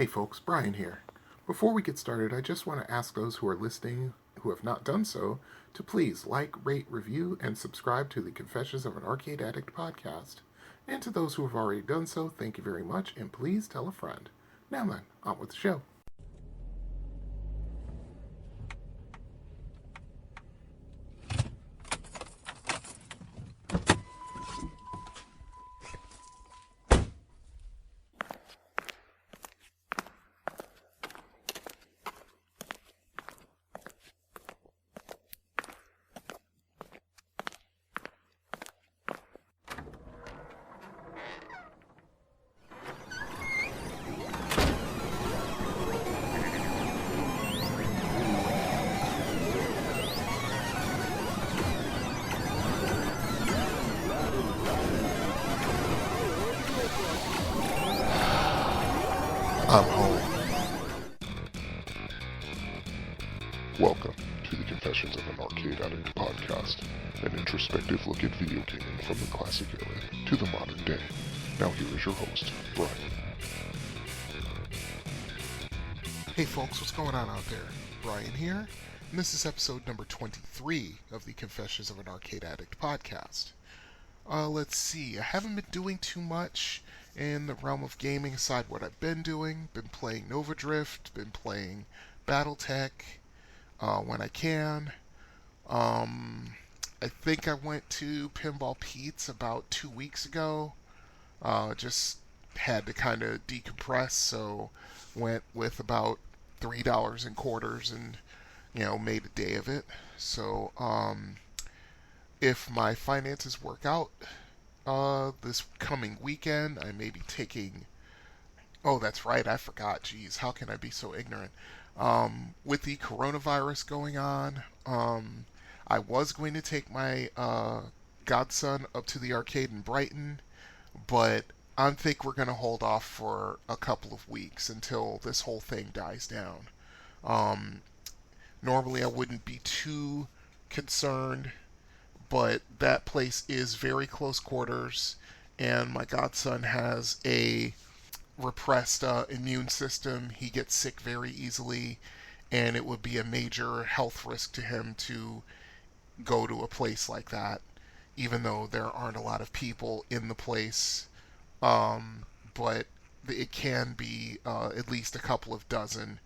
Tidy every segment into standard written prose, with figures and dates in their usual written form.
Hey folks, Brian here. Before we get started, I just want to ask those who are listening who have not done so to please like, rate, review, and subscribe to the Confessions of an Arcade Addict podcast. And to those who have already done so, thank you very much, and please tell a friend. Now then, on with the show. I'm home. Welcome to the Confessions of an Arcade Addict podcast, an introspective look at video gaming from the classic era to the modern day. Now here is your host, Brian. Hey folks, what's going on out there? Brian here, and this is episode number 23 of the Confessions of an Arcade Addict podcast. Let's see, I haven't been doing too much in the realm of gaming aside what I've been doing. Been playing Nova Drift, been playing Battletech when I can. I think I went to Pinball Pete's about 2 weeks ago. Just had to kind of decompress, so went with about $3 in quarters and, made a day of it. So, if my finances work out this coming weekend, I may be taking. Oh, that's right, I forgot. Geez, how can I be so ignorant? With the coronavirus going on, I was going to take my godson up to the arcade in Brighton, but I think we're going to hold off for a couple of weeks until this whole thing dies down. Um, Normally, I wouldn't be too concerned, but that place is very close quarters, and my godson has a repressed immune system. He gets sick very easily, and it would be a major health risk to him to go to a place like that, even though there aren't a lot of people in the place. But it can be at least a couple of dozen,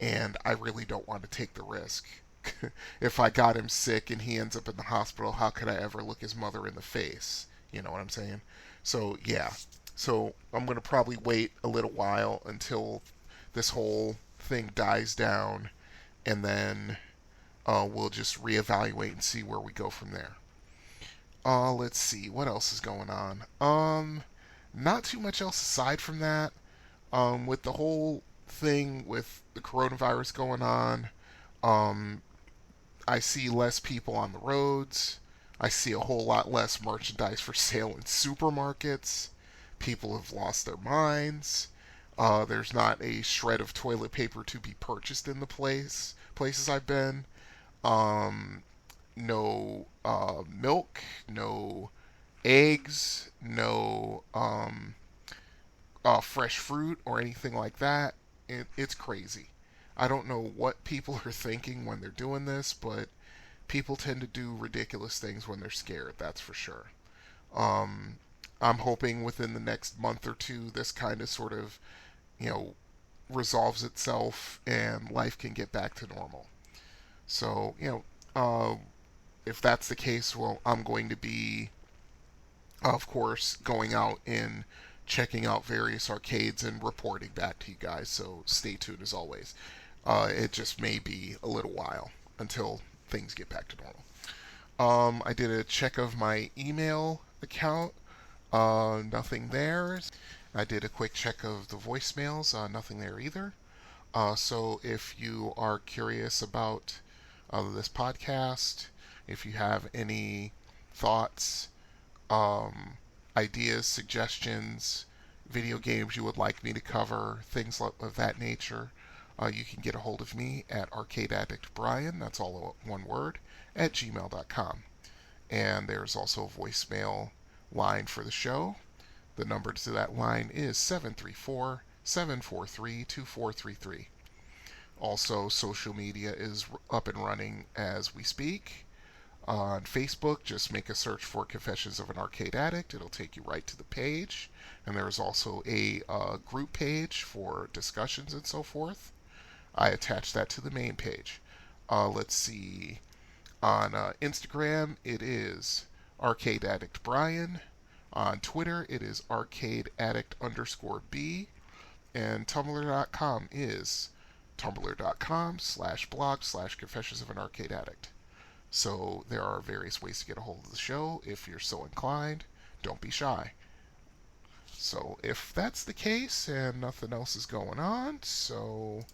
and I really don't want to take the risk. If I got him sick and he ends up in the hospital, how could I ever look his mother in the face? You know what I'm saying? So, yeah. So, I'm going to probably wait a little while until this whole thing dies down, and then we'll just reevaluate and see where we go from there. Let's see. What else is going on? Not too much else aside from that. With the whole thing with the coronavirus going on, um, I see less people on the roads. I see a whole lot less merchandise for sale in supermarkets. People have lost their minds. There's not a shred of toilet paper to be purchased in the places I've been. Um, no milk, no eggs, no fresh fruit or anything like that. It's crazy. I don't know what people are thinking when they're doing this, but people tend to do ridiculous things when they're scared, that's for sure. Um, I'm hoping within the next month or two, this kind of sort of, you know, resolves itself and life can get back to normal. So, if that's the case, well, I'm going to be, of course, going out and checking out various arcades and reporting back to you guys. So stay tuned as always. It just may be a little while until things get back to normal. I did a check of my email account. Nothing there. I did a quick check of the voicemails. Nothing there either. So if you are curious about this podcast, if you have any thoughts, um, ideas, suggestions, video games you would like me to cover, things of that nature, you can get a hold of me at arcadeaddictbrian, that's all one word, at gmail.com. And there's also a voicemail line for the show. The number to that line is 734 743-2433. Also, social media is up and running as we speak. On Facebook, just make a search for Confessions of an Arcade Addict. It'll take you right to the page. And there's also a group page for discussions and so forth. I attached that to the main page. Let's see. On Instagram, it is Arcade Addict Brian. On Twitter, it is Arcade Addict _B. And Tumblr.com is tumblr.com/blog/Confessions of an Arcade Addict. So there are various ways to get a hold of the show if you're so inclined. Don't be shy. So if that's the case and nothing else is going on, so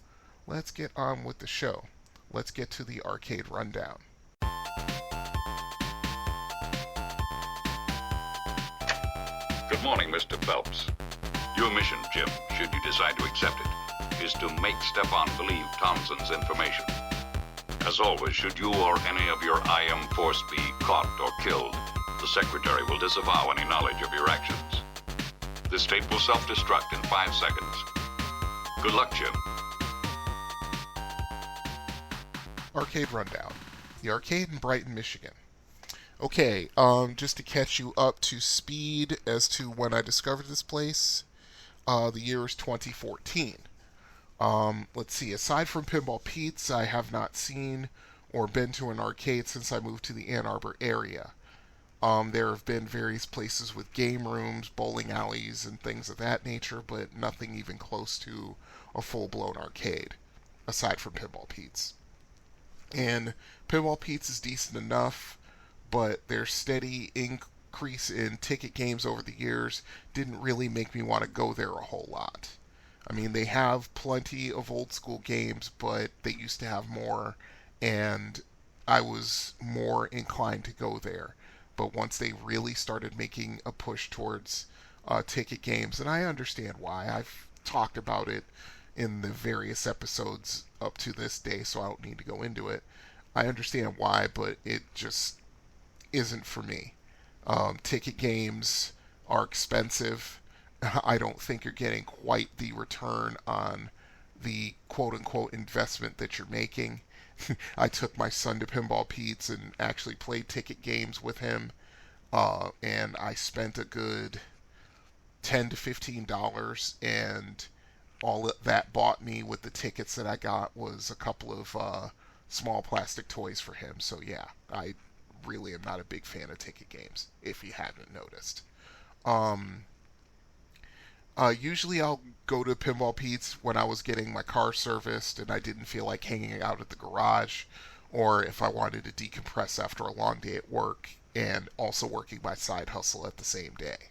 let's get on with the show. Let's get to the arcade rundown. Good morning, Mr. Phelps. Your mission, Jim, should you decide to accept it, is to make Stepan believe Townsend's information. As always, should you or any of your IM force be caught or killed, the Secretary will disavow any knowledge of your actions. This tape will self-destruct in 5 seconds. Good luck, Jim. Arcade rundown. The arcade in Brighton, Michigan. Okay, just to catch you up to speed as to when I discovered this place, the year is 2014. Let's see, aside from Pinball Pete's, I have not seen or been to an arcade since I moved to the Ann Arbor area. There have been various places with game rooms, bowling alleys, and things of that nature, but nothing even close to a full-blown arcade, aside from Pinball Pete's. And Pinball Pete's is decent enough, but their steady increase in ticket games over the years didn't really make me want to go there a whole lot. I mean, they have plenty of old school games, but they used to have more, and I was more inclined to go there. But once they really started making a push towards ticket games, and I understand why. I've talked about it in the various episodes up to this day, so I don't need to go into it. I understand why, but it just isn't for me. Ticket games are expensive. I don't think you're getting quite the return on the quote-unquote investment that you're making. I took my son to Pinball Pete's and actually played ticket games with him, and I spent a good $10 to $15, and all that bought me with the tickets that I got was a couple of small plastic toys for him. So yeah, I really am not a big fan of ticket games, if you hadn't noticed. Usually I'll go to Pinball Pete's when I was getting my car serviced and I didn't feel like hanging out at the garage, or if I wanted to decompress after a long day at work and also working my side hustle at the same day.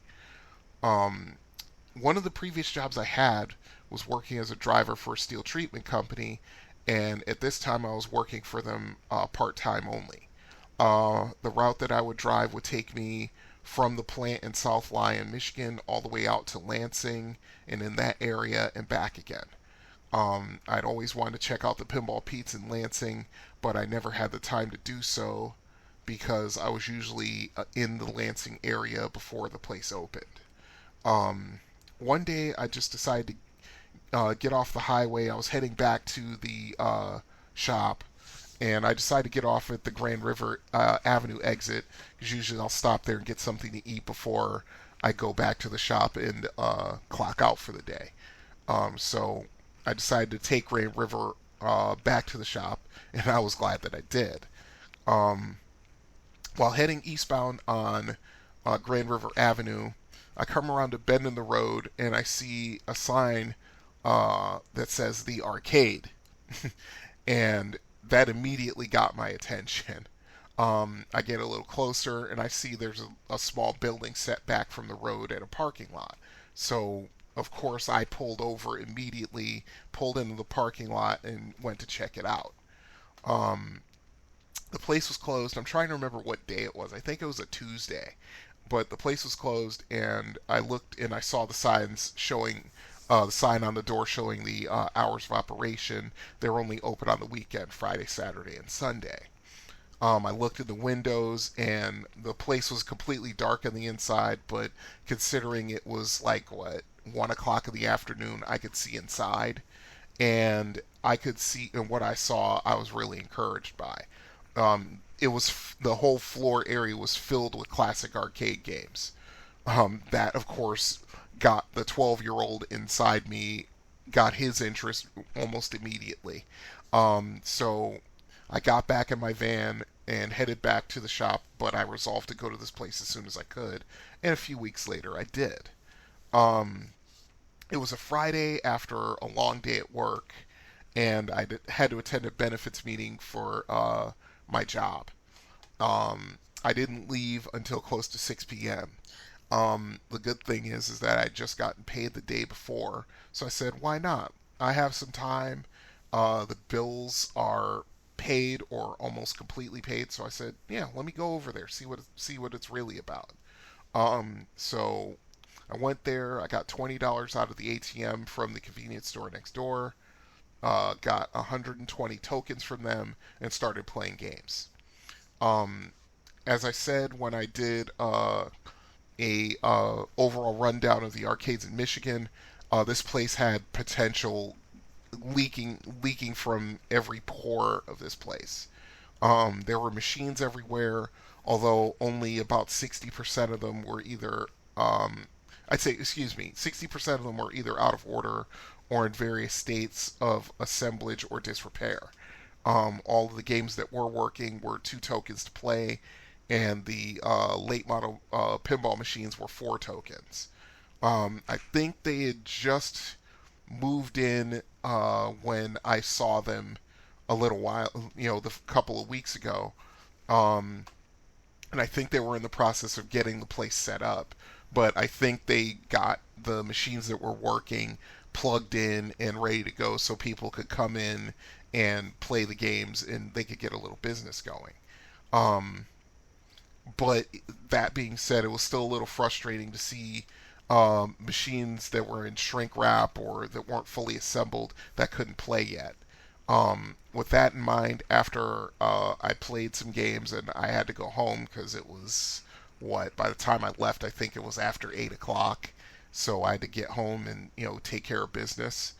One of the previous jobs I had was working as a driver for a steel treatment company, and at this time I was working for them part-time only. The route that I would drive would take me from the plant in South Lyon, Michigan, all the way out to Lansing and in that area and back again. I'd always wanted to check out the Pinball Pete's in Lansing, but I never had the time to do so because I was usually in the Lansing area before the place opened. One day I just decided to get off the highway. I was heading back to the shop, and I decided to get off at the Grand River Avenue exit, because usually I'll stop there and get something to eat before I go back to the shop and clock out for the day. So I decided to take Grand River back to the shop, and I was glad that I did. While heading eastbound on Grand River Avenue, I come around a bend in the road, and I see a sign that says The Arcade. And that immediately got my attention. I get a little closer, and I see there's a small building set back from the road at a parking lot. So, of course, I pulled over immediately, pulled into the parking lot, and went to check it out. The place was closed. I'm trying to remember what day it was. I think it was a Tuesday. But the place was closed, and I looked and I saw the signs showing, the sign on the door showing the hours of operation. They were only open on the weekend, Friday, Saturday, and Sunday. I looked at the windows, and the place was completely dark on the inside, but considering it was like, what, 1 o'clock in the afternoon, I could see inside, and I could see, and what I saw, I was really encouraged by. It was the whole floor area was filled with classic arcade games. That, of course, got the 12-year-old inside me, got his interest almost immediately. So I got back in my van and headed back to the shop, but I resolved to go to this place as soon as I could, and a few weeks later I did. Um, it was a Friday after a long day at work, and had to attend a benefits meeting for my job. I didn't leave until close to 6 p.m. The good thing is that I'd just gotten paid the day before, so I said, why not? I have some time. The bills are paid or almost completely paid, so I said, yeah, let me go over there, see what it's really about. So I went there. I got $20 out of the ATM from the convenience store next door. Got 120 tokens from them and started playing games. Um, as I said when I did a overall rundown of the arcades in Michigan, this place had potential leaking from every pore of this place. There were machines everywhere, although only about 60% of them were either, I'd say, excuse me, 60% of them were either out of order or in various states of assemblage or disrepair. All of the games that were working were 2 tokens to play, and the late model pinball machines were 4 tokens. I think they had just moved in when I saw them a little while, the couple of weeks ago. Um, and I think they were in the process of getting the place set up. But I think they got the machines that were working plugged in and ready to go so people could come in and play the games and they could get a little business going. Um, but that being said, it was still a little frustrating to see machines that were in shrink wrap or that weren't fully assembled that couldn't play yet. With that in mind, after I played some games and I had to go home because it was by the time I left, I think it was after 8 o'clock. So I had to get home and take care of business.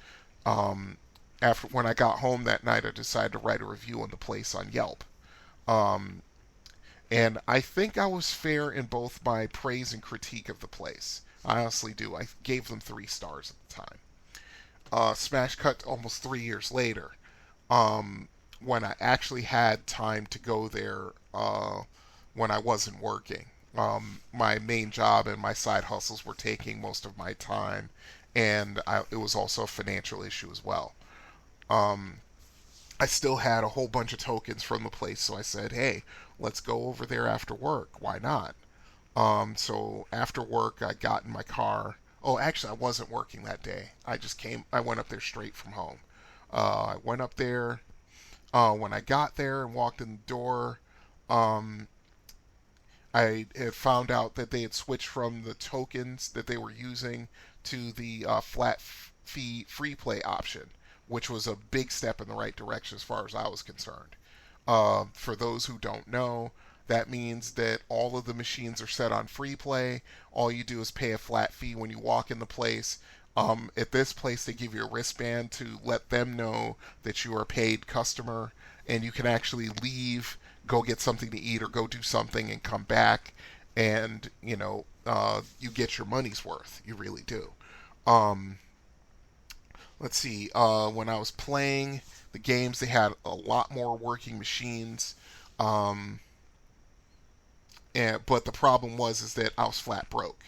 Um, After when I got home that night, I decided to write a review on the place on Yelp. Um, and I think I was fair in both my praise and critique of the place. I honestly do. I gave them 3 stars at the time. Smash cut to almost 3 years later, when I actually had time to go there when I wasn't working. My main job and my side hustles were taking most of my time, and it was also a financial issue as well. Um, I still had a whole bunch of tokens from the place, so I said, hey, let's go over there after work. Why not? So after work, I got in my car. Oh, actually, I wasn't working that day. I went up there straight from home. I went up there. When I got there and walked in the door, um, I had found out that they had switched from the tokens that they were using to the flat fee free play option, which was a big step in the right direction as far as I was concerned. For those who don't know, that means that all of the machines are set on free play. All you do is pay a flat fee when you walk in the place. At this place, they give you a wristband to let them know that you are a paid customer, and you can actually leave, go get something to eat, or go do something and come back, and you get your money's worth. You really do. Um, let's see. When I was playing the games, they had a lot more working machines. Um, but the problem is that I was flat broke.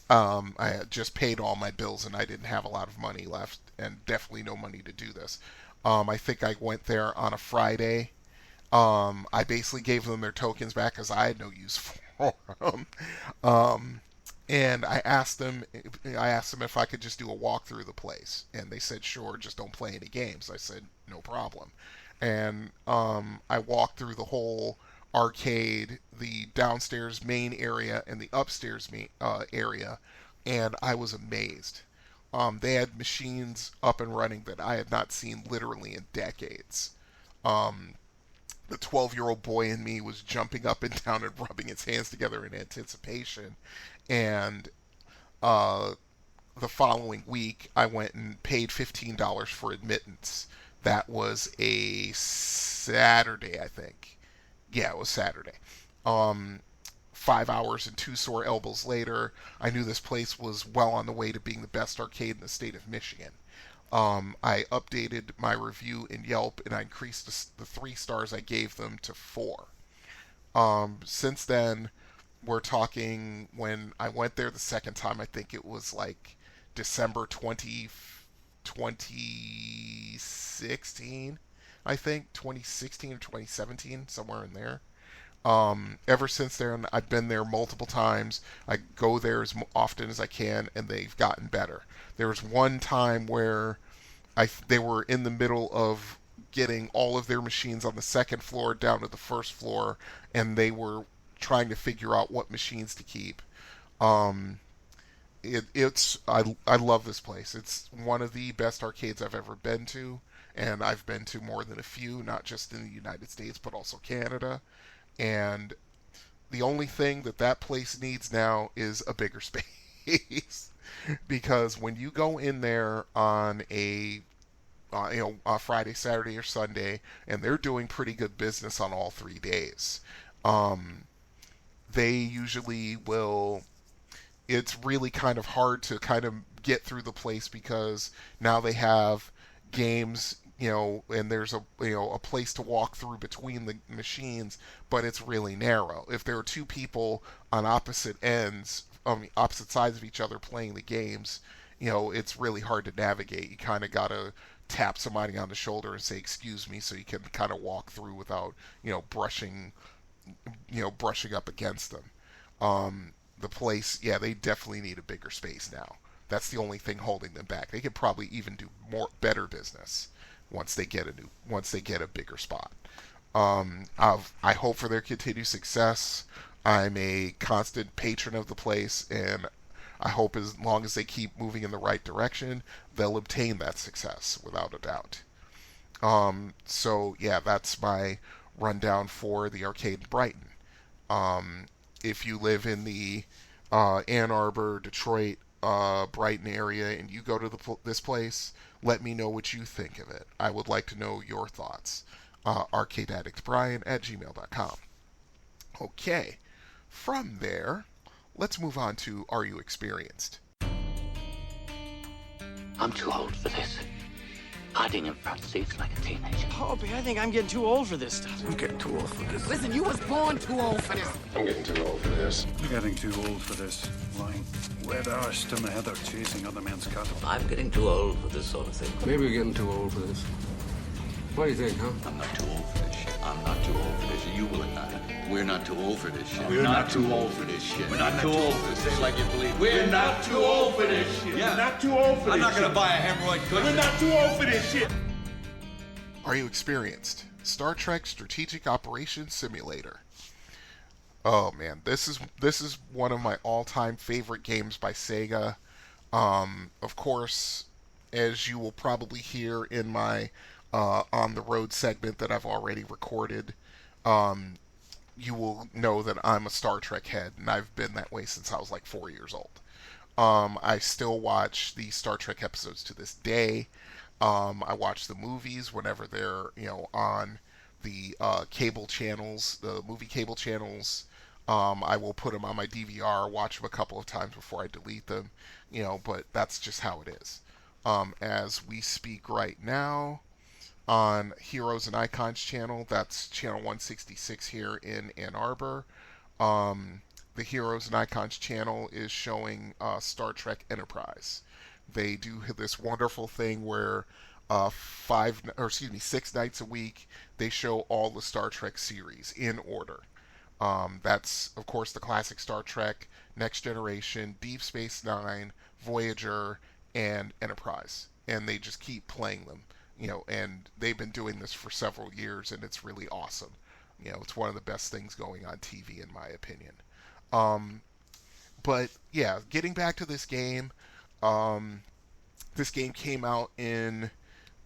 I had just paid all my bills and I didn't have a lot of money left, and definitely no money to do this. I think I went there on a Friday. I basically gave them their tokens back because I had no use for them. Um, and I asked them if I could just do a walkthrough of the place, and they said sure, just don't play any games. I said no problem, and I walked through the whole arcade, the downstairs main area, and the upstairs area, and I was amazed. They had machines up and running that I had not seen literally in decades. Um, the 12-year-old boy in me was jumping up and down and rubbing his hands together in anticipation. And uh, the following week, I went and paid $15 for admittance. That was a Saturday, I think. Yeah, it was Saturday. Um, 5 hours and two sore elbows later, I knew this place was well on the way to being the best arcade in the state of Michigan. I updated my review in Yelp and I increased the 3 stars I gave them to 4. Since then, we're talking when I went there the second time, I think it was like December 2016, I think 2016 or 2017, somewhere in there. Ever since then, I've been there multiple times. I go there as often as I can, and they've gotten better. There was one time where they were in the middle of getting all of their machines on the second floor down to the first floor, and they were trying to figure out what machines to keep. Um, I love this place. It's one of the best arcades I've ever been to, and I've been to more than a few, not just in the United States but also Canada. And the only thing that place needs now is a bigger space. Because when you go in there on a Friday, Saturday, or Sunday, and they're doing pretty good business on all 3 days, um, they usually will. It's really kind of hard to kind of get through the place because now they have games, and there's a place to walk through between the machines, but it's really narrow. If there are two people on opposite sides of each other playing the games, it's really hard to navigate. You kind of gotta tap somebody on the shoulder and say excuse me so you can kind of walk through without brushing brushing up against them. The place, yeah, they definitely need a bigger space now. That's the only thing holding them back. They could probably even do better business once they get a bigger spot. I hope for their continued success. I'm a constant patron of the place, and I hope as long as they keep moving in the right direction, they'll obtain that success without a doubt. So yeah, that's my rundown for the arcade in Brighton. If you live in the Ann Arbor, Detroit, Brighton area, and you go to this place, let me know what you think of it. I would like to know your thoughts. arcadeaddictbrian@gmail.com. Okay, from there, let's move on to Are You Experienced? I'm too old for this. Hiding in front seats like a teenager. Hoppy, I think I'm getting too old for this stuff. I'm getting too old for this. Listen, you was born too old for this. I'm getting too old for this. I'm getting too old for this. Lying wet arsed in the heather chasing other men's cattle. I'm getting too old for this sort of thing. Maybe we're getting too old for this. What do you think, huh? I'm not too old for this shit. I'm not too old for this shit. You will not. We're not too old for this shit. We're not too old for this shit. We're not too old for this. Say it like you believe. We're not too old for this shit. Yeah. We're not too old for this I'm not shit. gonna buy a hemorrhoid cushion. We're not too old for this shit. Are You Experienced? Star Trek Strategic Operations Simulator. Oh man, this is one of my all-time favorite games by Sega. Of course, as you will probably hear in my on the road segment that I've already recorded, you will know that I'm a Star Trek head, and I've been that way since I was like 4 years old. I still watch the Star Trek episodes to this day. I watch the movies whenever they're on the cable channels, the movie cable channels. I will put them on my DVR, watch them a couple of times before I delete them, but that's just how it is. As we speak right now, on Heroes and Icons channel, that's channel 166 here in Ann Arbor. The Heroes and Icons channel is showing Star Trek Enterprise. They do this wonderful thing where 6 nights a week they show all the Star Trek series in order. That's of course the classic Star Trek, Next Generation, Deep Space Nine, Voyager, and Enterprise, and they just keep playing them. And they've been doing this for several years, and it's really awesome. It's one of the best things going on TV, in my opinion. But yeah, getting back to this game. This game came out in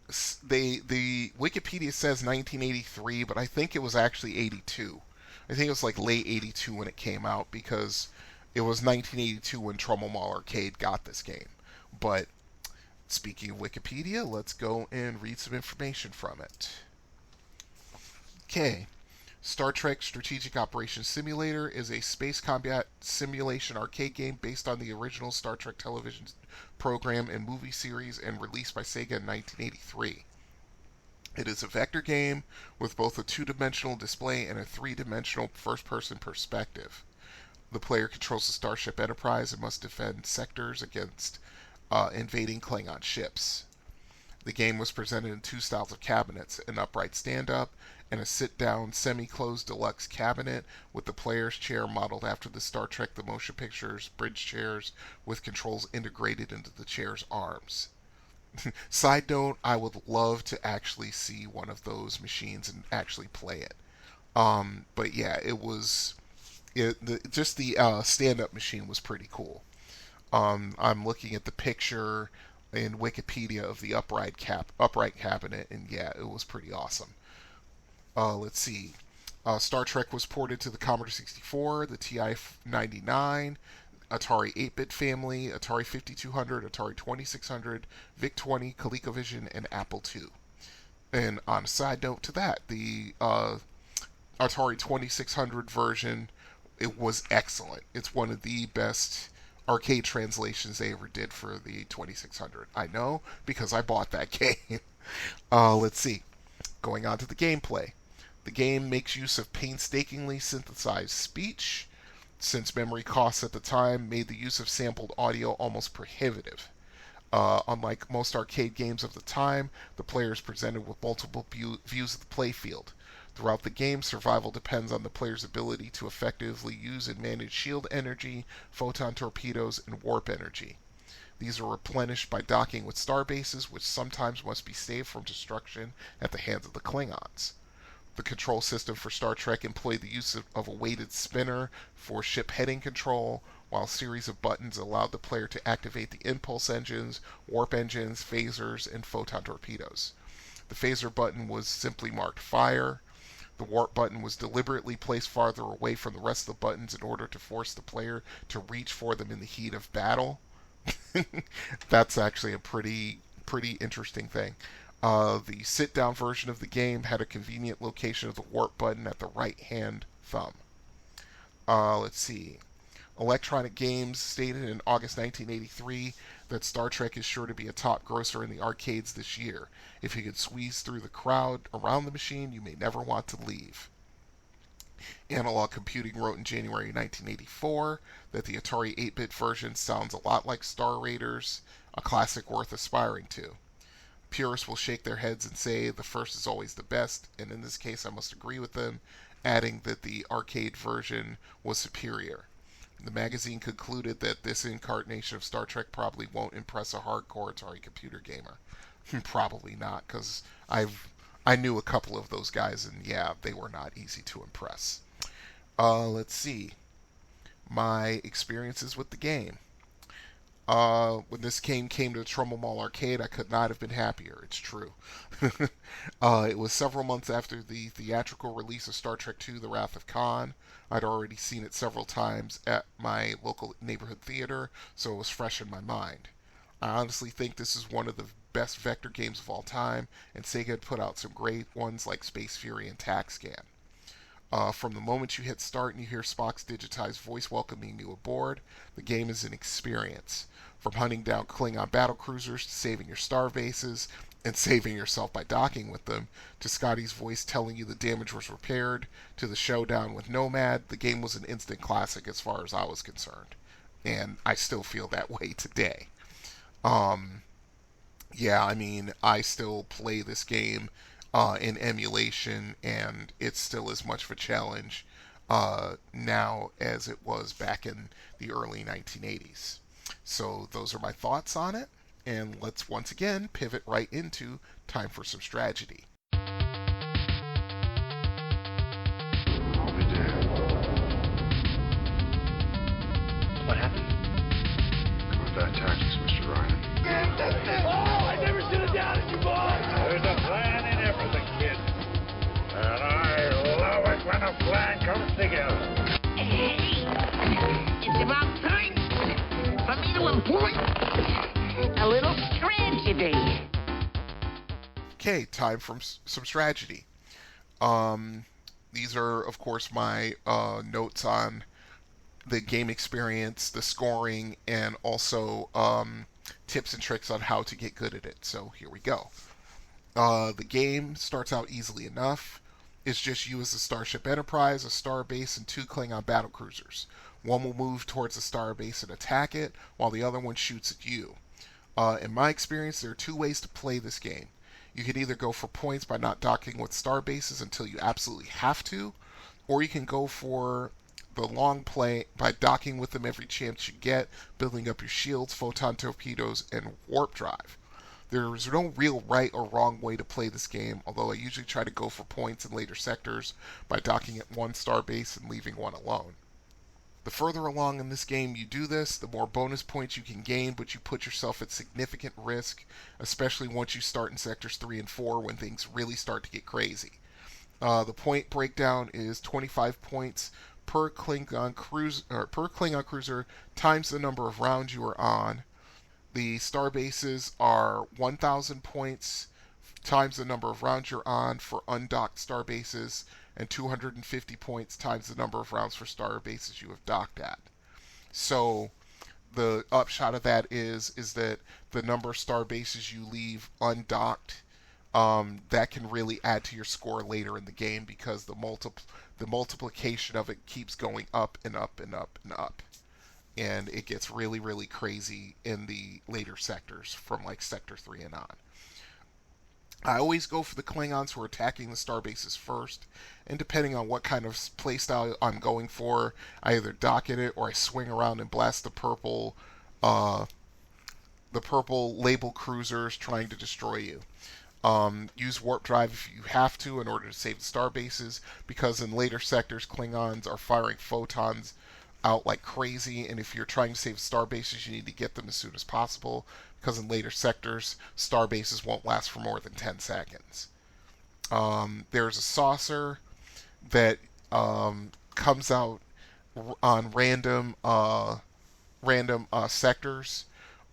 the Wikipedia says 1983, but I think it was actually 82. I think it was like late 82 when it came out because it was 1982 when Trommelmall Arcade got this game, But speaking of Wikipedia, let's go and read some information from it. Okay. Star Trek Strategic Operations Simulator is a space combat simulation arcade game based on the original Star Trek television program and movie series and released by Sega in 1983. It is a vector game with both a two-dimensional display and a three-dimensional first-person perspective. The player controls the Starship Enterprise and must defend sectors against invading Klingon ships. The game was presented in two styles of cabinets, an upright stand-up and a sit-down semi-closed deluxe cabinet with the player's chair modeled after the Star Trek The Motion Pictures bridge chairs with controls integrated into the chair's arms. Side note, I would love to actually see one of those machines and actually play it. But yeah, just the stand-up machine was pretty cool. I'm looking at the picture in Wikipedia of the upright cabinet, and yeah, it was pretty awesome. Let's see. Star Trek was ported to the Commodore 64, the TI-99, Atari 8-bit family, Atari 5200, Atari 2600, VIC-20, ColecoVision, and Apple II. And on a side note to that, the Atari 2600 version, it was excellent. It's one of the best arcade translations they ever did for the 2600. I know, because I bought that game. Let's see. Going on to the gameplay. The game makes use of painstakingly synthesized speech, since memory costs at the time made the use of sampled audio almost prohibitive. Unlike most arcade games of the time, the player is presented with multiple views of the playfield. Throughout the game, survival depends on the player's ability to effectively use and manage shield energy, photon torpedoes, and warp energy. These are replenished by docking with star bases, which sometimes must be saved from destruction at the hands of the Klingons. The control system for Star Trek employed the use of a weighted spinner for ship heading control, while a series of buttons allowed the player to activate the impulse engines, warp engines, phasers, and photon torpedoes. The phaser button was simply marked fire. The warp button was deliberately placed farther away from the rest of the buttons in order to force the player to reach for them in the heat of battle. That's actually a pretty interesting thing. The sit-down version of the game had a convenient location of the warp button at the right-hand thumb. Let's see. Electronic Games stated in August 1983 that Star Trek is sure to be a top grosser in the arcades this year. If you could squeeze through the crowd around the machine, you may never want to leave. Analog Computing wrote in January 1984 that the Atari 8-bit version sounds a lot like Star Raiders, a classic worth aspiring to. Purists will shake their heads and say the first is always the best, and in this case I must agree with them, adding that the arcade version was superior. The magazine concluded that this incarnation of Star Trek probably won't impress a hardcore Atari computer gamer. Probably not, because I knew a couple of those guys, and yeah, they were not easy to impress. Let's see. My experiences with the game. When this game came to the Trumbull Mall Arcade, I could not have been happier. It's true. It was several months after the theatrical release of Star Trek II: The Wrath of Khan. I'd already seen it several times at my local neighborhood theater, so it was fresh in my mind. I honestly think this is one of the best vector games of all time, and Sega had put out some great ones like Space Fury and TaxScan. From the moment you hit start and you hear Spock's digitized voice welcoming you aboard, the game is an experience. From hunting down Klingon battlecruisers to saving your star bases and saving yourself by docking with them, to Scotty's voice telling you the damage was repaired, to the showdown with Nomad, the game was an instant classic as far as I was concerned. And I still feel that way today. Yeah, I mean, I still play this game in emulation, and it's still as much of a challenge now as it was back in the early 1980s. So those are my thoughts on it, and let's once again pivot right into time for some Stragedy. I'll be damned. What happened? Combat tactics, Mr. Ryan. Oh, I never should have doubted you, boy! There's a plan in everything, kid. And I love it when a plan comes together. Hey, it's about time for me to employ Okay, time for some strategy. Um, these are, of course, my notes on the game experience, the scoring, and also tips and tricks on how to get good at it. So here we go. The game starts out easily enough. It's just you as a Starship Enterprise, a star base, and two Klingon battle cruisers. One will move towards the star base and attack it, while the other one shoots at you. In my experience, there are two ways to play this game. You can either go for points by not docking with star bases until you absolutely have to, or you can go for the long play by docking with them every chance you get, building up your shields, photon torpedoes, and warp drive. There's no real right or wrong way to play this game, although I usually try to go for points in later sectors by docking at one star base and leaving one alone. The further along in this game you do this, the more bonus points you can gain, but you put yourself at significant risk, especially once you start in sectors 3 and 4 when things really start to get crazy. The point breakdown is 25 points per Klingon cruiser times the number of rounds you are on. The star bases are 1,000 points times the number of rounds you're on for undocked star bases, and 250 points times the number of rounds for star bases you have docked at. So the upshot of that is that the number of star bases you leave undocked, that can really add to your score later in the game because the multiplication of it keeps going up and up and up and up. And it gets really, really crazy in the later sectors from like Sector 3 and on. I always go for the Klingons who are attacking the star bases first, and depending on what kind of playstyle I'm going for, I either dock in it or I swing around and blast the purple label cruisers trying to destroy you. Use warp drive if you have to in order to save the star bases, because in later sectors Klingons are firing photons out like crazy, and if you're trying to save star bases you need to get them as soon as possible, because in later sectors star bases won't last for more than 10 seconds. There's a saucer that comes out on random sectors.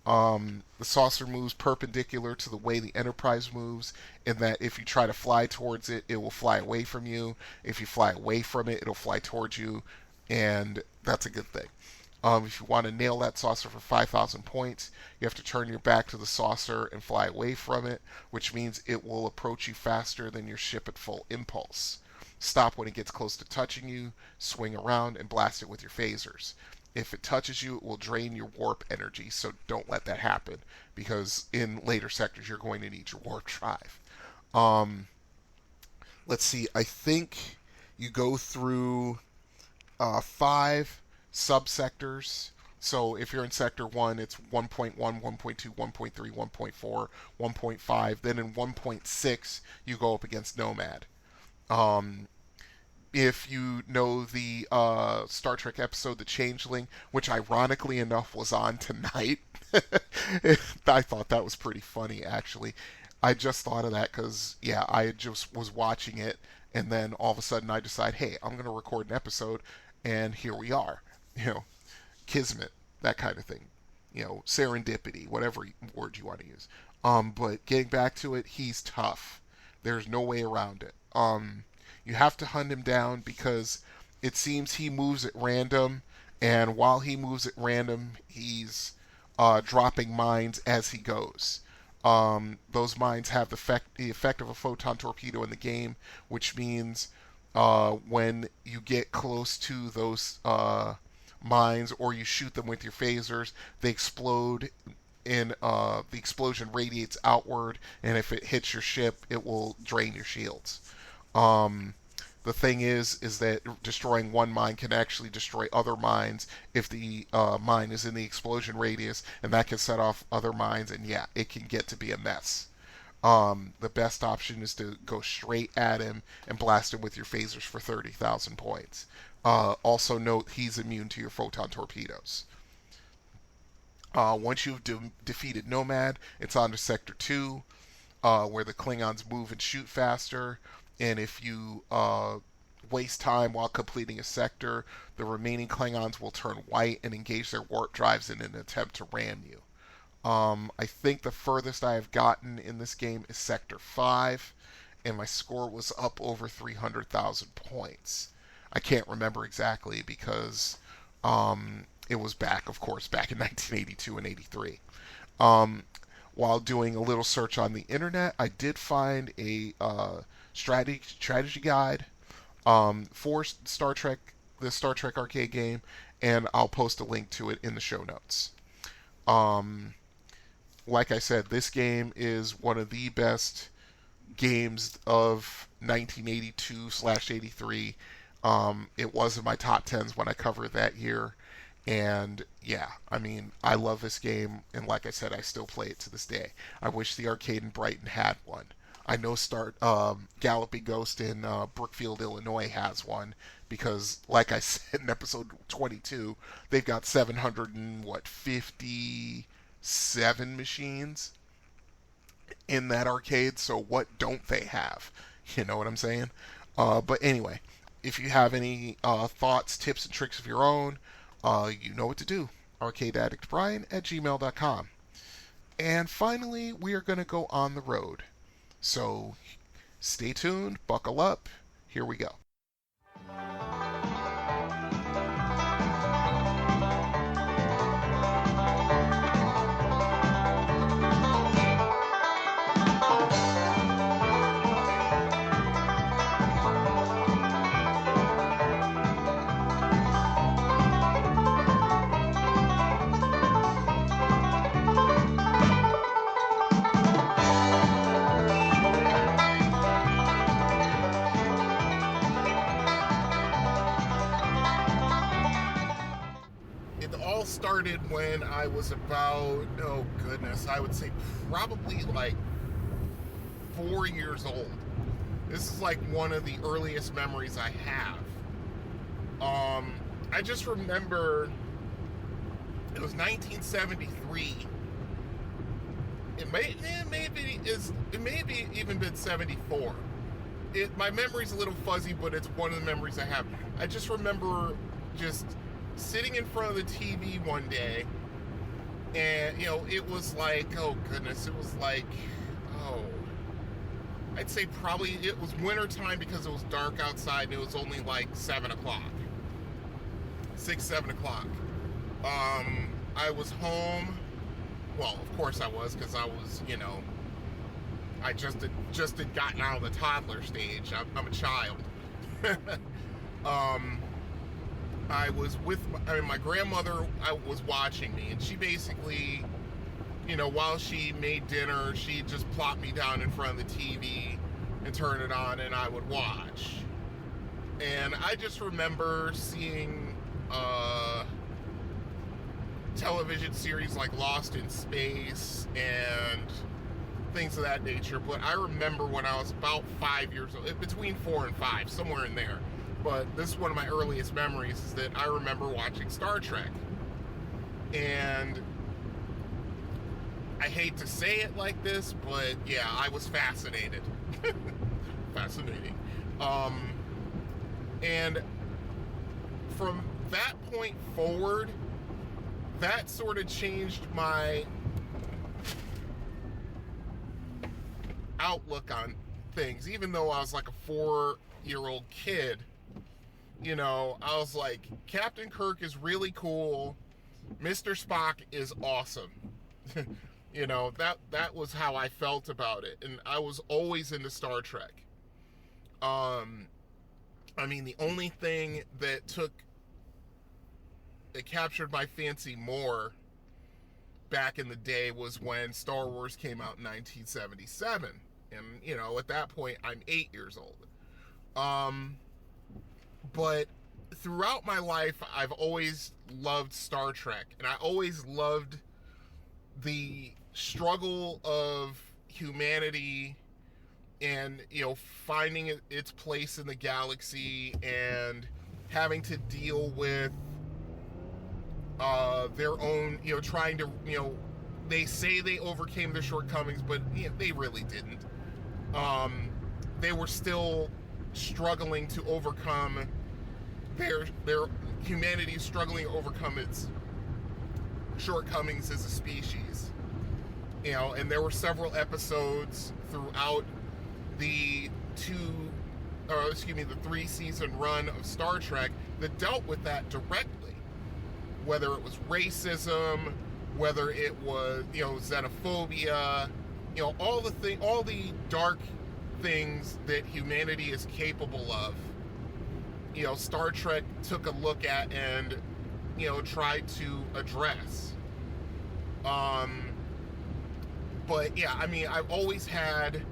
The saucer moves perpendicular to the way the Enterprise moves, in that if you try to fly towards it, it will fly away from you. If you fly away from it, it'll fly towards you, and that's a good thing. If you want to nail that saucer for 5,000 points, you have to turn your back to the saucer and fly away from it, which means it will approach you faster than your ship at full impulse. Stop when it gets close to touching you, swing around, and blast it with your phasers. If it touches you, it will drain your warp energy, so don't let that happen, because in later sectors you're going to need your warp drive. Let's see, I think you go through 5 subsectors. So if you're in Sector 1, it's 1.1, 1.2, 1.3, 1.4, 1.5. Then in 1.6, you go up against Nomad. If you know the Star Trek episode The Changeling, which ironically enough was on tonight, I thought that was pretty funny, actually. I just thought of that because, yeah, I just was watching it, and then all of a sudden I decide, hey, I'm going to record an episode, and here we are. Kismet, that kind of thing. Serendipity, whatever word you want to use. But getting back to it, he's tough. There's no way around it. You have to hunt him down because it seems he moves at random, and while he moves at random, he's dropping mines as he goes. Those mines have the effect of a photon torpedo in the game, which means when you get close to those mines or you shoot them with your phasers, they explode, and the explosion radiates outward, and if it hits your ship, it will drain your shields. The thing is that destroying one mine can actually destroy other mines if the mine is in the explosion radius, and that can set off other mines, and yeah, it can get to be a mess. The best option is to go straight at him and blast him with your phasers for 30,000 points. Also note, he's immune to your photon torpedoes. Once you've defeated Nomad, it's on to Sector 2, where the Klingons move and shoot faster. And if you waste time while completing a sector, the remaining Klingons will turn white and engage their warp drives in an attempt to ram you. I think the furthest I have gotten in this game is Sector 5, and my score was up over 300,000 points. I can't remember exactly because it was back, of course, back in 1982 and 83. While doing a little search on the internet, I did find a strategy guide for Star Trek, the Star Trek arcade game, and I'll post a link to it in the show notes. Like I said, this game is one of the best games of 1982/83. It was in my top 10s when I covered that year. And yeah, I mean, I love this game, and like I said, I still play it to this day. I wish the arcade in Brighton had one. I know Galloping Ghost in Brookfield, Illinois has one because, like I said in episode 22, they've got 757 machines in that arcade. So what don't they have? You know what I'm saying? But anyway, if you have any thoughts, tips, and tricks of your own, you know what to do. arcadeaddictbrian@gmail.com. And finally, we are going to go on the road. So stay tuned, buckle up, here we go. Started when I was about, oh goodness, I would say probably like 4 years old. This is like one of the earliest memories I have. I just remember it was 1973. It may even been 74. My memory's a little fuzzy, but it's one of the memories I have. I just remember just sitting in front of the TV one day, and it was like, oh goodness, it was like, I'd say probably it was winter time because it was dark outside and it was only like 7 o'clock, 7 o'clock. I was home. Well, of course I was, because I was, I just had gotten out of the toddler stage. I'm a child. I was with my grandmother. Was watching me, and she basically, while she made dinner, she just plopped me down in front of the TV and turned it on, and I would watch. And I just remember seeing television series like Lost in Space and things of that nature. But I remember when I was about 5 years old, between 4 and 5, somewhere in there. But this is one of my earliest memories, is that I remember watching Star Trek. And I hate to say it like this, but yeah, I was fascinated. Fascinating. And from that point forward, that sort of changed my outlook on things. Even though I was like a 4-year-old kid, I was like, Captain Kirk is really cool. Mr. Spock is awesome. That was how I felt about it. And I was always into Star Trek. The only thing that captured my fancy more back in the day was when Star Wars came out in 1977. And, at that point, I'm 8 years old. But throughout my life, I've always loved Star Trek, and I always loved the struggle of humanity and, finding its place in the galaxy and having to deal with their own, trying to, they say they overcame their shortcomings, but they really didn't. They were still struggling to overcome their humanity, struggling to overcome its shortcomings as a species. And there were several episodes throughout the the 3-season run of Star Trek that dealt with that directly. Whether it was racism, whether it was, xenophobia, all the dark things that humanity is capable of. Star Trek took a look at and, tried to address. But yeah, I've always had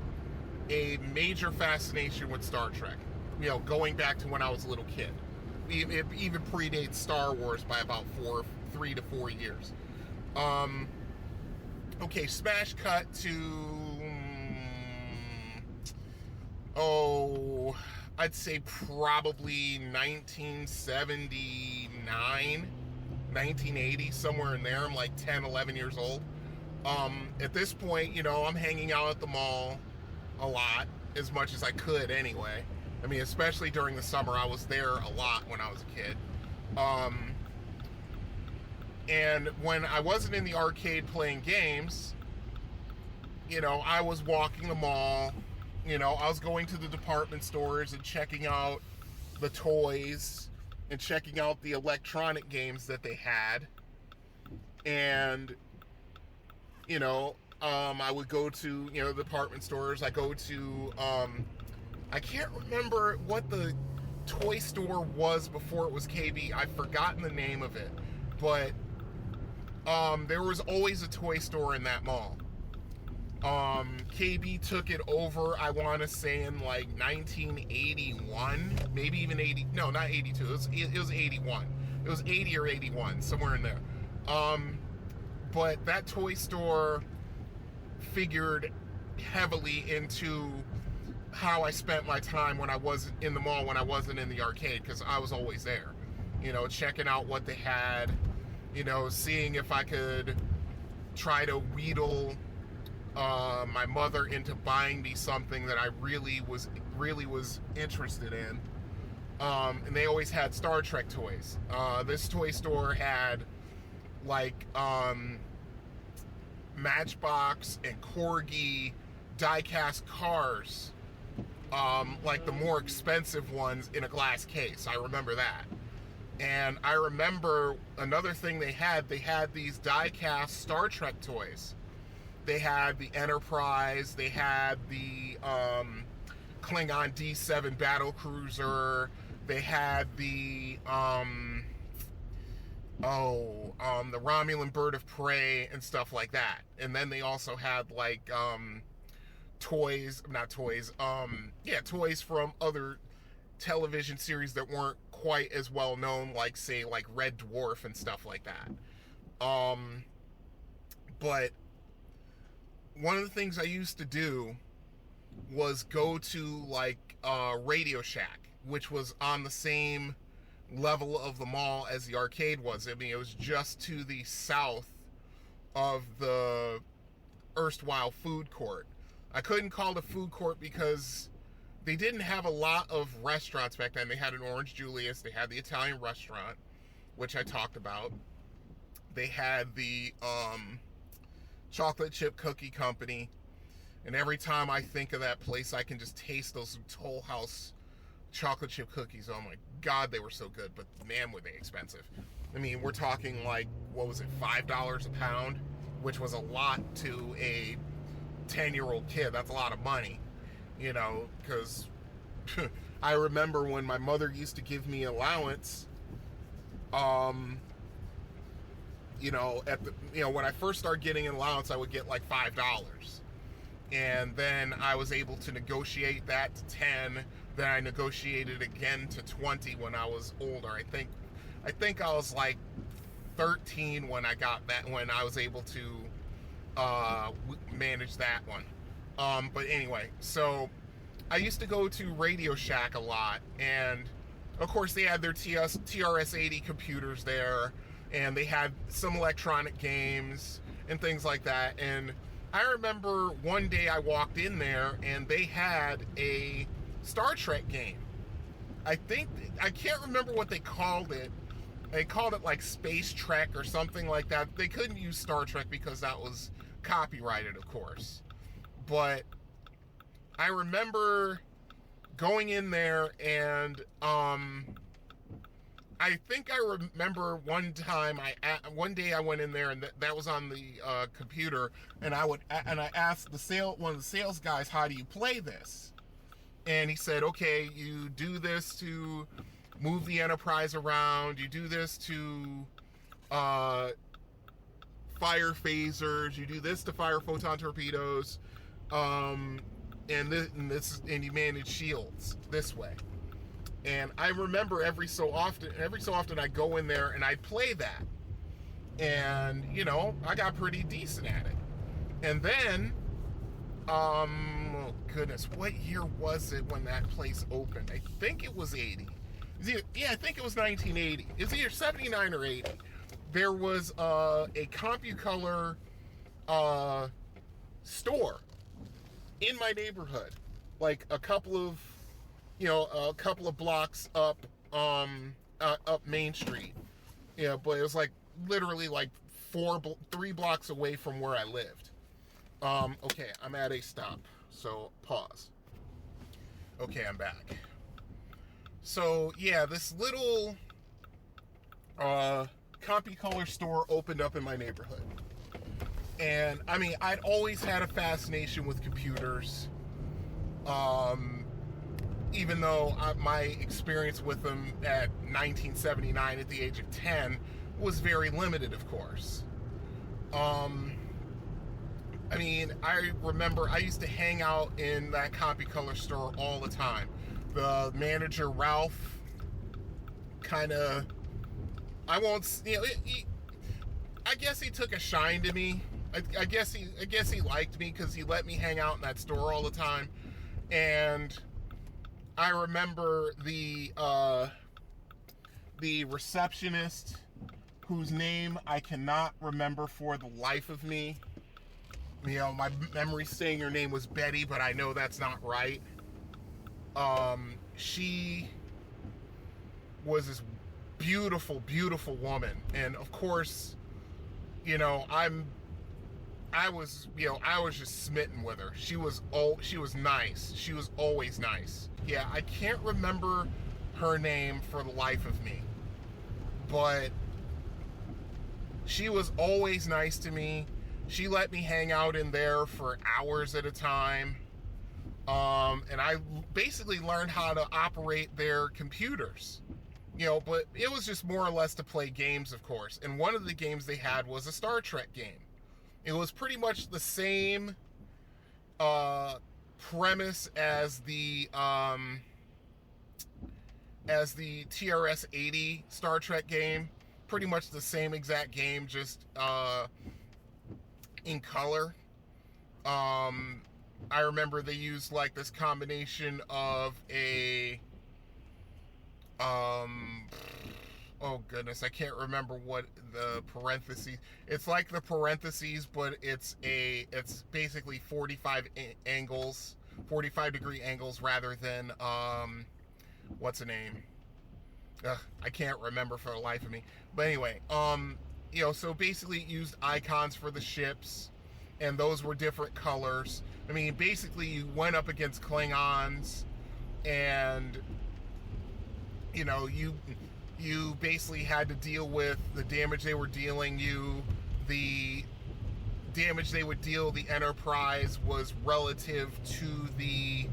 a major fascination with Star Trek. Going back to when I was a little kid. It even predates Star Wars by about 3 to 4 years. Okay, smash cut to I'd say probably 1979, 1980, somewhere in there. I'm like 10, 11 years old. At this point, I'm hanging out at the mall a lot, as much as I could anyway. Especially during the summer, I was there a lot when I was a kid. And when I wasn't in the arcade playing games, I was walking the mall. I was going to the department stores and checking out the toys and checking out the electronic games that they had. And, I would go to, the department stores. I go to, I can't remember what the toy store was before it was KB. I've forgotten the name of it. But there was always a toy store in that mall. KB took it over, I want to say, in like 1981, maybe even 80. No, not 82. It was 81. It was 80 or 81, somewhere in there. But that toy store figured heavily into how I spent my time when I wasn't in the mall, when I wasn't in the arcade, because I was always there, checking out what they had, seeing if I could try to wheedle my mother into buying me something that I really was interested in. And they always had Star Trek toys. This toy store had like Matchbox and Corgi die-cast cars, like the more expensive ones in a glass case. I remember that. And I remember another thing they had these die-cast Star Trek toys. They had the Enterprise, they had the Klingon D7 battle cruiser, they had the the Romulan bird of prey and stuff like that. And then they also had like toys from other television series that weren't quite as well known, like say like Red Dwarf and stuff like that. But one of the things I used to do was go to like Radio Shack, which was on the same level of the mall as the arcade was. It was just to the south of the erstwhile food court. I couldn't call it a food court because they didn't have a lot of restaurants back then. They had an Orange Julius, they had the Italian restaurant, which I talked about. They had the chocolate chip cookie company, and every time I think of that place, I can just taste those Toll House chocolate chip cookies. Oh my God, they were so good, but man, were they expensive. We're talking like, what was it, $5 a pound, which was a lot to a 10-year-old kid. That's a lot of money, because I remember when my mother used to give me allowance, when I first started getting an allowance, I would get like $5. And then I was able to negotiate that to 10. Then I negotiated again to 20 when I was older. I think I was like 13 when I got that, when I was able to manage that one. But anyway, so I used to go to Radio Shack a lot, and of course they had their TRS-80 computers there, and they had some electronic games and things like that. And I remember one day I walked in there and they had a Star Trek game. I can't remember what they called it. They called it like Space Trek or something like that. They couldn't use Star Trek because that was copyrighted, of course. But I remember going in there, and I think I remember one day I went in there, and that was on the computer, and I asked one of the sales guys, how do you play this? And he said, okay, you do this to move the Enterprise around, you do this to fire phasers, you do this to fire photon torpedoes, and you manage shields this way. And I remember every so often I go in there and I play that, and I got pretty decent at it. And then oh goodness, what year was it when that place opened? I think it was 80. I think it was 1980. It's either 79 or 80. There was a CompuColor store in my neighborhood, like a couple of blocks up Main Street. Yeah, but it was like literally like 3 blocks away from where I lived. Okay, I'm at a stop, so pause. Okay, I'm back. So yeah, this little CompuColor store opened up in my neighborhood. And I mean, I'd always had a fascination with computers. Even though my experience with them at 1979 at the age of 10 was very limited, of course. I mean, I remember I used to hang out in that CompuColor store all the time. The manager, Ralph, kind of, I guess he took a shine to me. I guess he liked me because he let me hang out in that store all the time. And I remember the receptionist, whose name I cannot remember for the life of me. My memory's saying her name was Betty, but I know that's not right. She was this beautiful, beautiful woman, and of course, I was just smitten with her. She was nice. She was always nice. Yeah, I can't remember her name for the life of me, but she was always nice to me. She let me hang out in there for hours at a time. And I basically learned how to operate their computers. But it was just more or less to play games, of course. And one of the games they had was a Star Trek game. It was pretty much the same premise as the TRS-80 Star Trek game. Pretty much the same exact game, just in color. I remember they used like this combination of a oh goodness, I can't remember what the parentheses. It's like the parentheses, but it's basically 45 degree angles rather than what's the name? I can't remember for the life of me. But anyway, so basically it used icons for the ships, and those were different colors. I mean, basically you went up against Klingons, and you basically had to deal with the damage they were dealing you. The damage they would deal the Enterprise was relative to the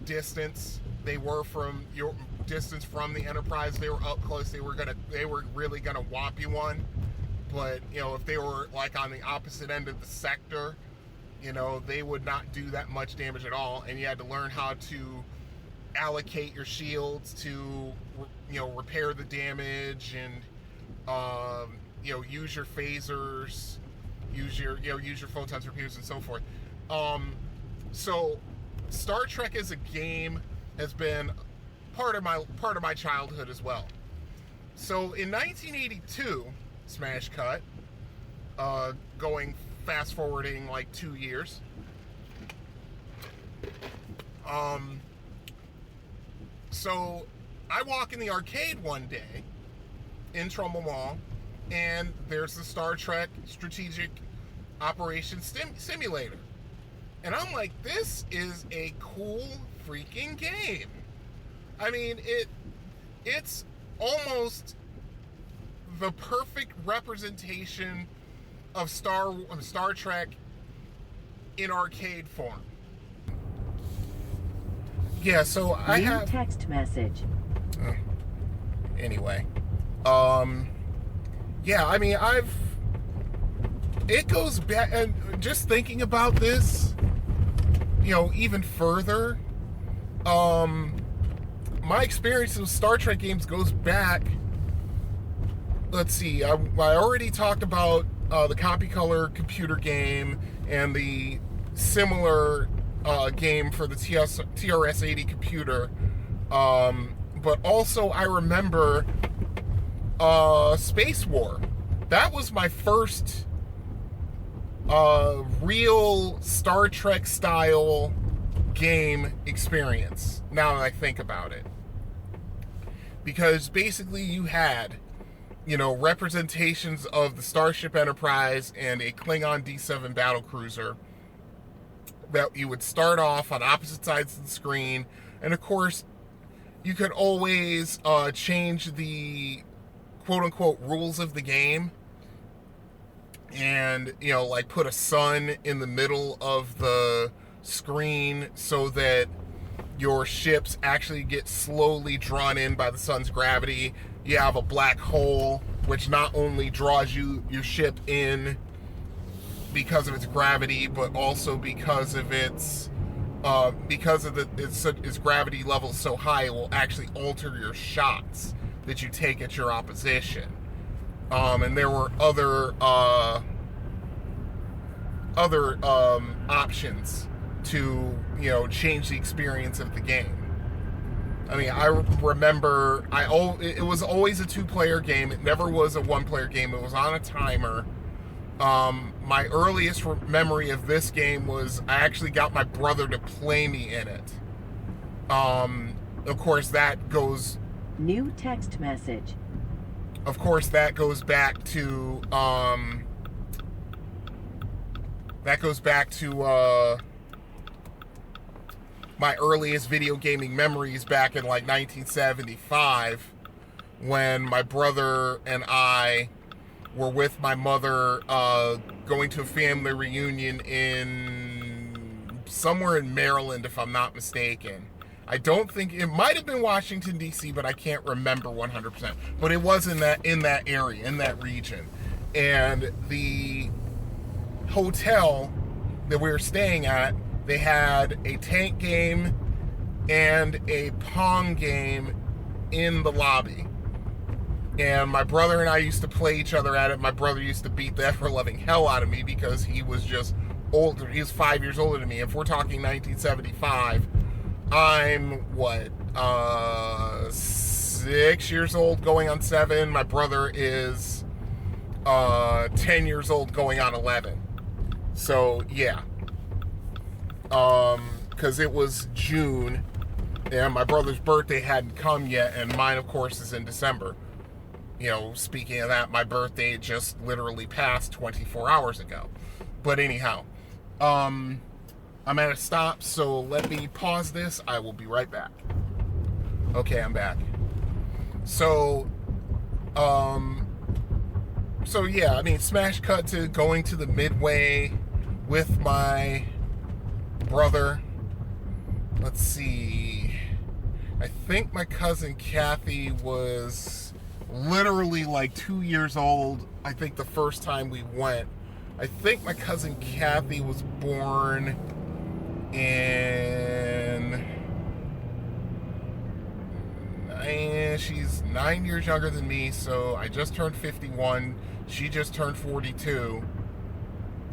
distance they were from your distance from the Enterprise. They were up close, they were really gonna whop you one. But if they were like on the opposite end of the sector, they would not do that much damage at all, and you had to learn how to allocate your shields to repair the damage, and use your phasers, use your photon torpedoes, and so forth. So Star Trek as a game has been part of my childhood as well. So in 1982, smash cut, going fast forwarding like 2 years, so I walk in the arcade one day in Trumbull Mall, and there's the Star Trek strategic Operation Simulator. And I'm like, this is a cool freaking game. I mean, it's almost the perfect representation of Star Trek in arcade form. Yeah, so I have text message. Anyway, yeah, I mean, it goes back, and just thinking about this, even further, my experience with Star Trek games goes back, let's see, I already talked about the Copy Color computer game and the similar game for the TRS-80 computer, but also I remember Space War. That was my first real Star Trek style game experience, now that I think about it. Because basically you had, representations of the Starship Enterprise and a Klingon D7 battlecruiser that you would start off on opposite sides of the screen, and of course you could always change the quote-unquote rules of the game, and like put a sun in the middle of the screen so that your ships actually get slowly drawn in by the sun's gravity. You have a black hole which not only draws your ship in because of its gravity, but also because of its gravity level so high, it will actually alter your shots that you take at your opposition. And there were other options to change the experience of the game. I mean, I remember it was always a 2-player game. It never was a 1-player game. It was on a timer. My earliest memory of this game was I actually got my brother to play me in it. Of course, that goes... New text message. Of course, that goes back to... my earliest video gaming memories back in like 1975, when my brother and I were with my mother going to a family reunion in somewhere in Maryland, if I'm not mistaken. I don't think it might have been Washington D.C., but I can't remember 100%. But it was in that area, in that region, and the hotel that we were staying at, they had a tank game and a Pong game in the lobby. And my brother and I used to play each other at it. My brother used to beat the ever-loving hell out of me because he was just older. He was 5 years older than me. If we're talking 1975, I'm, 6 years old going on 7. My brother is 10 years old going on 11. So, yeah. Because it was June, and my brother's birthday hadn't come yet, and mine, of course, is in December. Speaking of that, my birthday just literally passed 24 hours ago. But anyhow, I'm at a stop, so let me pause this. I will be right back. Okay, I'm back. So yeah, I mean, smash cut to going to the Midway with my brother. Let's see. I think my cousin Kathy was literally like 2 years old, I think, the first time we went. I think my cousin Kathy was born in... she's 9 years younger than me, so I just turned 51. She just turned 42.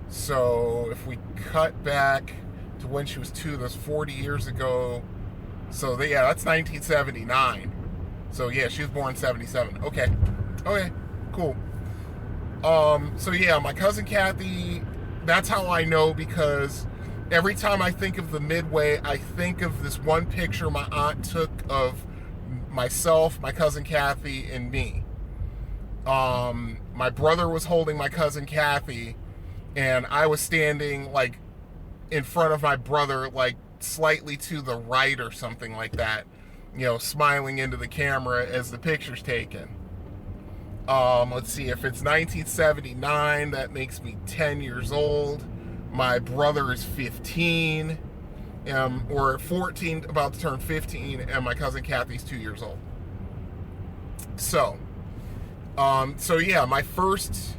So if we cut back to when she was 2, that's 40 years ago. So that's 1979. So yeah, she was born in 77. Okay, cool. So yeah, my cousin Kathy, that's how I know, because every time I think of the Midway, I think of this one picture my aunt took of myself, my cousin Kathy, and me. My brother was holding my cousin Kathy, and I was standing like in front of my brother, like slightly to the right or something like that, smiling into the camera as the picture's taken. Let's see, if it's 1979, that makes me 10 years old. My brother is 15, or 14, about to turn 15, and my cousin Kathy's 2 years old. So yeah, my first,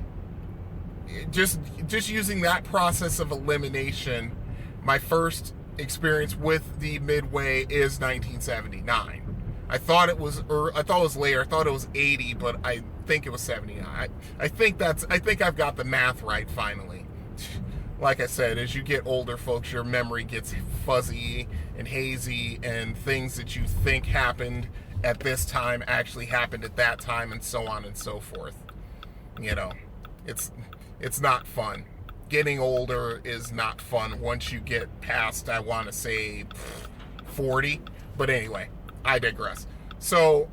just using that process of elimination, my first experience with the Midway is 1979. I thought it was later. I thought it was 80, but I think it was 79. I think I've got the math right finally. Like I said, as you get older, folks, your memory gets fuzzy and hazy, and things that you think happened at this time actually happened at that time, and so on and so forth. It's not fun. Getting older is not fun once you get past, I want to say, 40. But anyway, I digress. So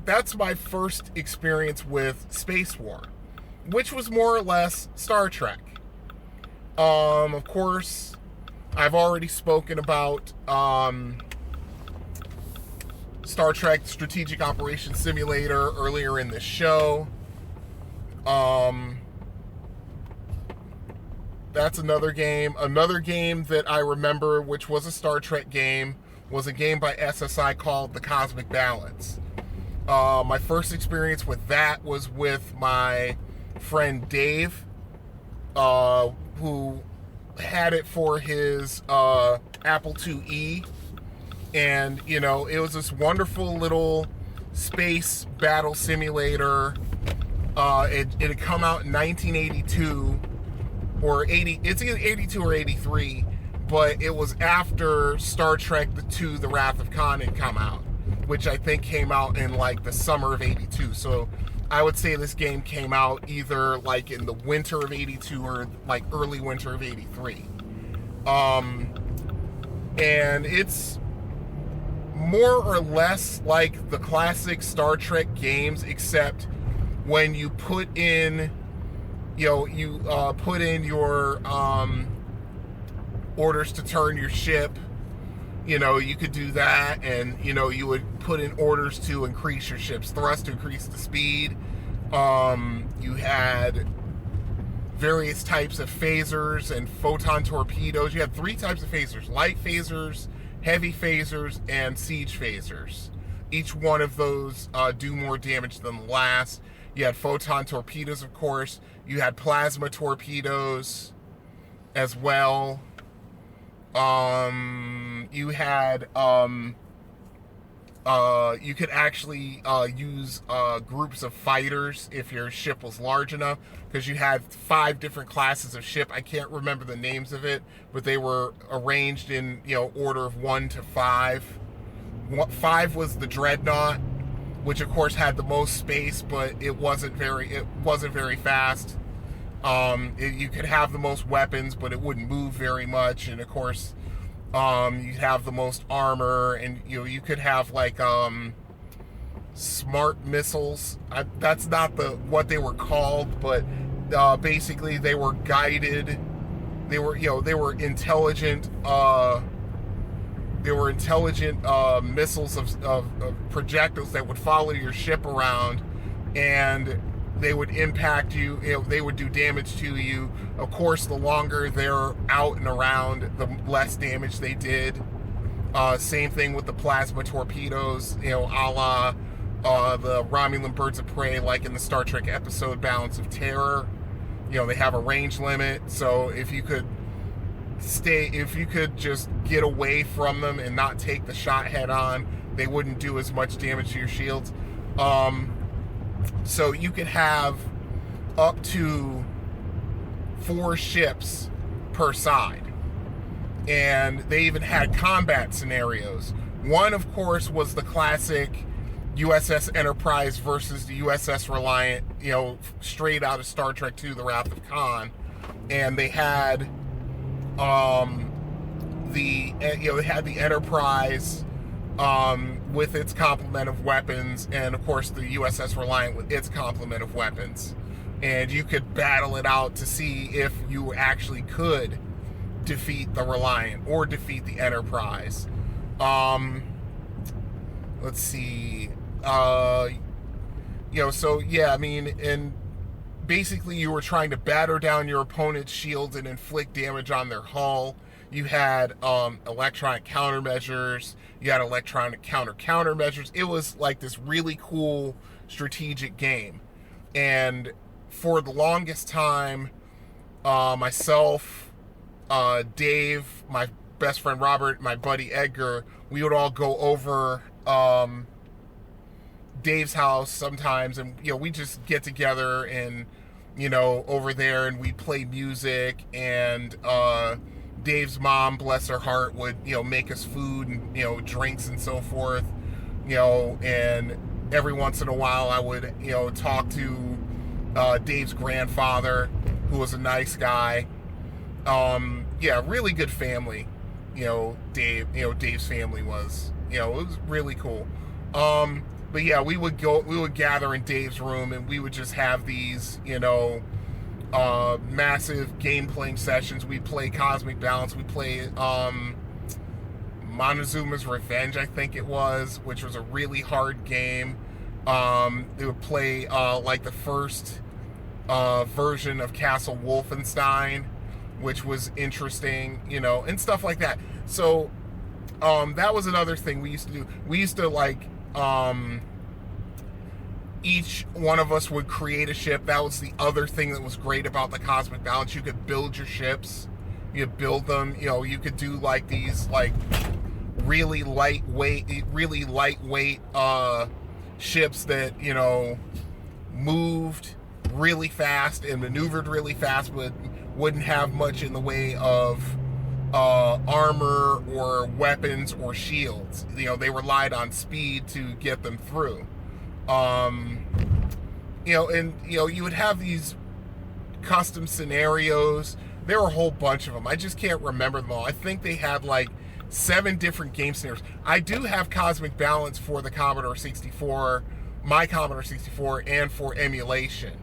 that's my first experience with Space War, which was more or less Star Trek. Of course, I've already spoken about Star Trek Strategic Operations Simulator earlier in this show. That's another game. Another game that I remember, which was a Star Trek game, was a game by SSI called The Cosmic Balance. My first experience with that was with my friend Dave, who had it for his Apple IIe. And, it was this wonderful little space battle simulator. It had come out in 1982 or 80. It's either 82 or 83, but it was after Star Trek II: The Wrath of Khan had come out, which I think came out in like the summer of 82. So I would say this game came out either like in the winter of 82 or like early winter of 83. And it's more or less like the classic Star Trek games, except when you put in, put in your orders to turn your ship. You could do that, and you would put in orders to increase your ship's thrust, to increase the speed. You had various types of phasers and photon torpedoes. You had 3 types of phasers: light phasers, heavy phasers, and siege phasers. Each one of those do more damage than the last. You had photon torpedoes, of course. You had plasma torpedoes as well. You had you could actually use groups of fighters if your ship was large enough, because you had 5 different classes of ship. I can't remember the names of it, but they were arranged in order of 1 to 5. 5 was the Dreadnought, which of course had the most space, but it wasn't very fast. You could have the most weapons, but it wouldn't move very much. And of course, you'd have the most armor, and you could have like smart missiles. That's not what they were called, but basically they were guided. They were intelligent. They were intelligent missiles of projectiles that would follow your ship around, and they would impact you. They would do damage to you. Of course, the longer they're out and around, the less damage they did. Same thing with the plasma torpedoes, a la the Romulan birds of prey, like in the Star Trek episode Balance of Terror. They have a range limit, so if you could just get away from them and not take the shot head on, they wouldn't do as much damage to your shields. So you could have up to 4 ships per side. And they even had combat scenarios. One, of course, was the classic USS Enterprise versus the USS Reliant, straight out of Star Trek II: The Wrath of Khan. And they had the Enterprise with its complement of weapons, and of course the USS Reliant with its complement of weapons. and you could battle it out to see if you actually could defeat the Reliant or defeat the Enterprise. Let's see. So yeah, I mean, and basically you were trying to batter down your opponent's shields and inflict damage on their hull. You had electronic countermeasures. You had electronic countermeasures. It was like this really cool strategic game. And for the longest time, myself, Dave, my best friend Robert, my buddy Edgar, we would all go over Dave's house sometimes, and we just get together and over there, and we'd play music, and Dave's mom, bless her heart, would make us food and drinks and so forth, and every once in a while I would talk to Dave's grandfather, who was a nice guy. Really good family. Dave's family was, it was really cool. But yeah, we would gather in Dave's room, and we would just have these, massive game playing sessions. We'd play Cosmic Balance. We'd play Montezuma's Revenge, I think it was, which was a really hard game. They would play like the first version of Castle Wolfenstein, which was interesting, and stuff like that. So that was another thing we used to do. We used to each one of us would create a ship. That was the other thing that was great about the Cosmic Balance. You could build your ships. You could build them. You could do these really lightweight ships that moved really fast and maneuvered really fast, but wouldn't have much in the way of armor or weapons or shields. They relied on speed to get them through. You would have these custom scenarios. There were a whole bunch of them. I just can't remember them all. I think they had 7 different game scenarios. I do have Cosmic Balance for the Commodore 64, my Commodore 64, and for emulation.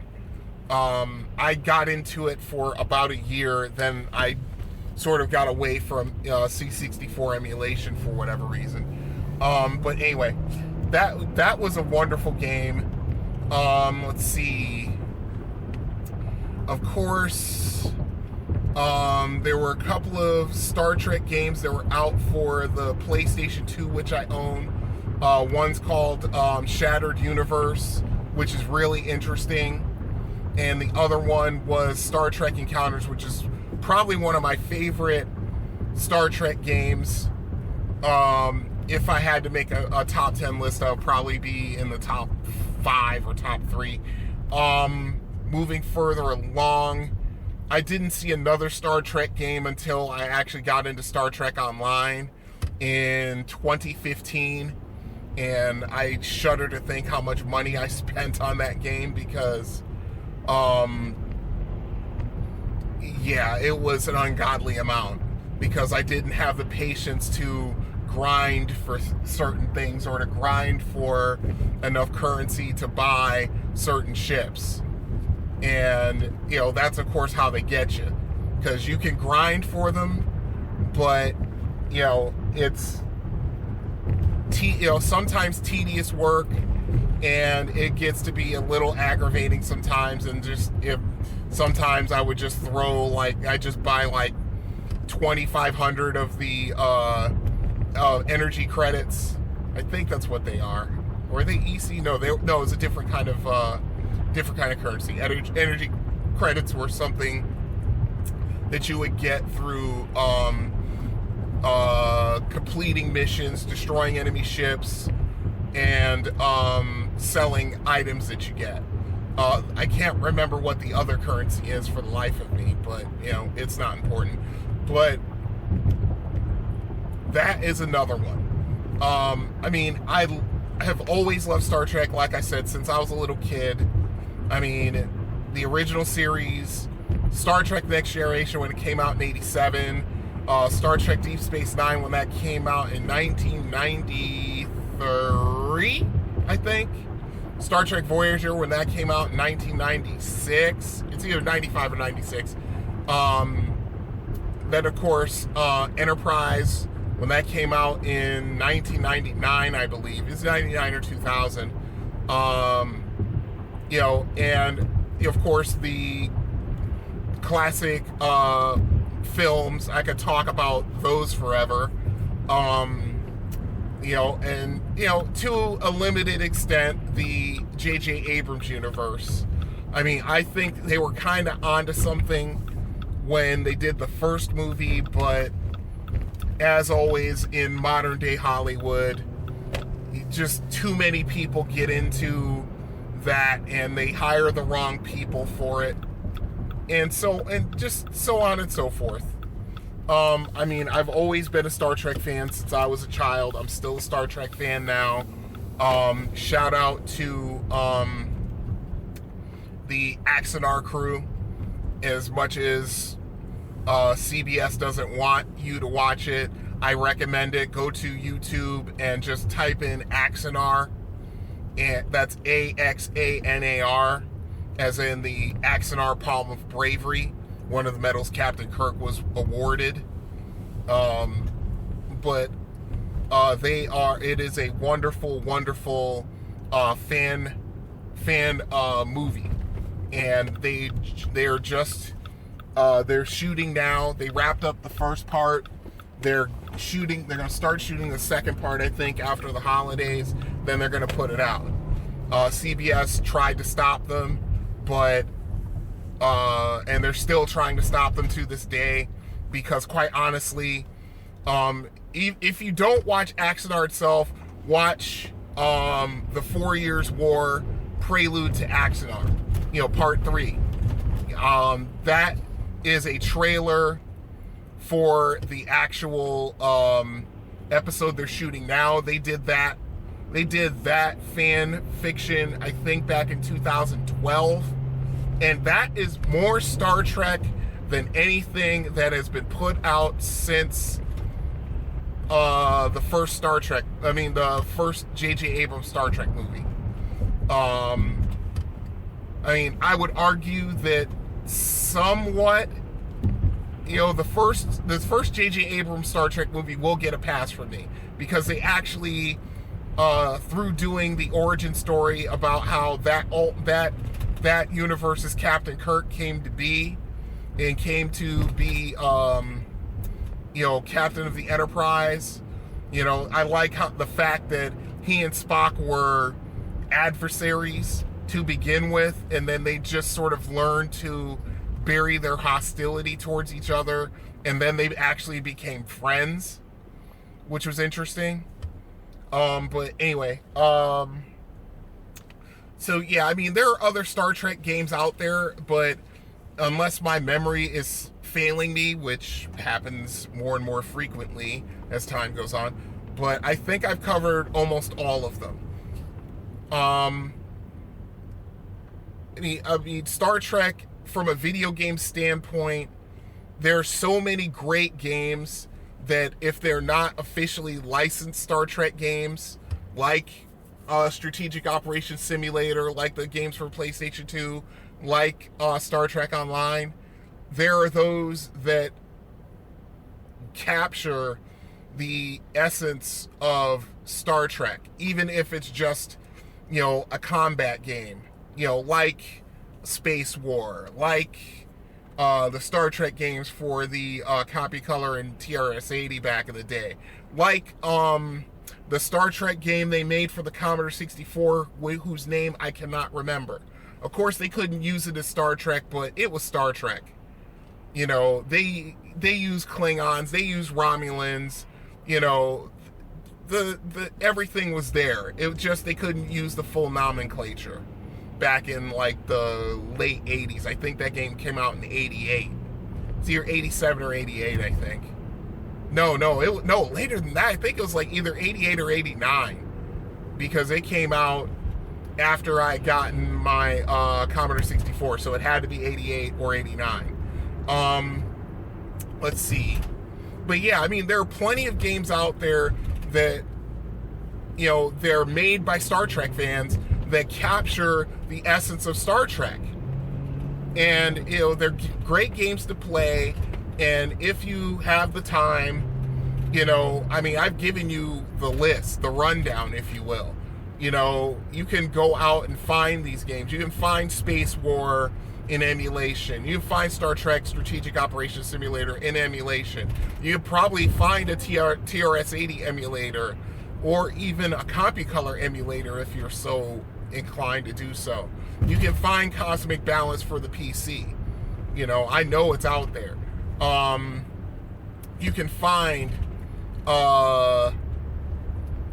I got into it for about a year, then I sort of got away from C64 emulation for whatever reason. But anyway, that was a wonderful game. Let's see. Of course, there were a couple of Star Trek games that were out for the PlayStation 2, which I own. One's called Shattered Universe, which is really interesting. And the other one was Star Trek Encounters, which is probably one of my favorite Star Trek games. If I had to make a top 10 list, I would probably be in the top 5 or top 3. Moving further along, I didn't see another Star Trek game until I actually got into Star Trek Online in 2015. And I shudder to think how much money I spent on that game because it was an ungodly amount, because I didn't have the patience to grind for certain things or to grind for enough currency to buy certain ships. And that's of course how they get you, because you can grind for them, but it's sometimes tedious work, and it gets to be a little aggravating sometimes. And sometimes I would just throw I just buy 2,500 of the energy credits. I think that's what they are. Or are they EC? No, it's a different kind of currency. Energy credits were something that you would get through completing missions, destroying enemy ships, and selling items that you get. I can't remember what the other currency is for the life of me, but it's not important. But that is another one. I have always loved Star Trek, like I said, since I was a little kid. The original series, Star Trek Next Generation when it came out in 87, Star Trek Deep Space Nine when that came out in 1993, I think. Star Trek Voyager, when that came out in 1996. It's either 95 or 96. Then, of course, Enterprise, when that came out in 1999, I believe. It's 99 or 2000. And, of course, the classic films. I could talk about those forever. To a limited extent, the J.J. Abrams universe. I mean, I think they were kind of onto something when they did the first movie, but as always in modern day Hollywood, just too many people get into that and they hire the wrong people for it, and just so on and so forth. I've always been a Star Trek fan since I was a child. I'm still a Star Trek fan now. Shout out to the Axanar crew. As much as CBS doesn't want you to watch it, I recommend it. Go to YouTube and just type in Axanar, and that's Axanar, as in the Axanar Palm of Bravery, one of the medals Captain Kirk was awarded. It is a wonderful, wonderful fan movie, and they're shooting now. They wrapped up the first part. They're going to start shooting the second part, I think, after the holidays. Then they're going to put it out. CBS tried to stop them, but and they're still trying to stop them to this day, because quite honestly, if you don't watch Axanar itself, watch the 4 Years War Prelude to Axanar, part 3. That is a trailer for the actual episode they're shooting now. They did that fan fiction, I think, back in 2012. And that is more Star Trek than anything that has been put out since the first J.J. Abrams Star Trek movie. I would argue that somewhat, the first J.J. Abrams Star Trek movie will get a pass from me, because they actually, through doing the origin story about how that universe's Captain Kirk came to be, and came to be, captain of the Enterprise. I like the fact that he and Spock were adversaries to begin with, and then they just sort of learned to bury their hostility towards each other, and then they actually became friends, which was interesting. But anyway, so yeah, there are other Star Trek games out there, but unless my memory is failing me, which happens more and more frequently as time goes on, but I think I've covered almost all of them. Star Trek, from a video game standpoint, there are so many great games that if they're not officially licensed Star Trek games, like Strategic Operations Simulator, like the games for PlayStation 2, like Star Trek Online, there are those that capture the essence of Star Trek, even if it's just, a combat game, like Space War, like the Star Trek games for the Copy Color and TRS-80 back in the day, like the Star Trek game they made for the Commodore 64, whose name I cannot remember. Of course, they couldn't use it as Star Trek, but it was Star Trek. They use Klingons, they use Romulans, the everything was there. It was just they couldn't use the full nomenclature back in like the late 80s. I think that game came out in 88. It's either 87 or 88, I think. No, later than that. I think it was like either 88 or 89, because it came out after I gotten my Commodore 64, so it had to be 88 or 89. Let's see. But yeah, there are plenty of games out there that, they're made by Star Trek fans, that capture the essence of Star Trek. And, you know, they're great games to play. And if you have the time, you know, I mean, I've given you the list, the rundown, if you will. You know, you can go out and find these games. You can find Space War in emulation. You can find Star Trek Strategic Operations Simulator in emulation. You can probably find a TRS-80 emulator, or even a CompuColor emulator if you're so inclined to do so. You can find Cosmic Balance for the PC. You know, I know it's out there. You can find,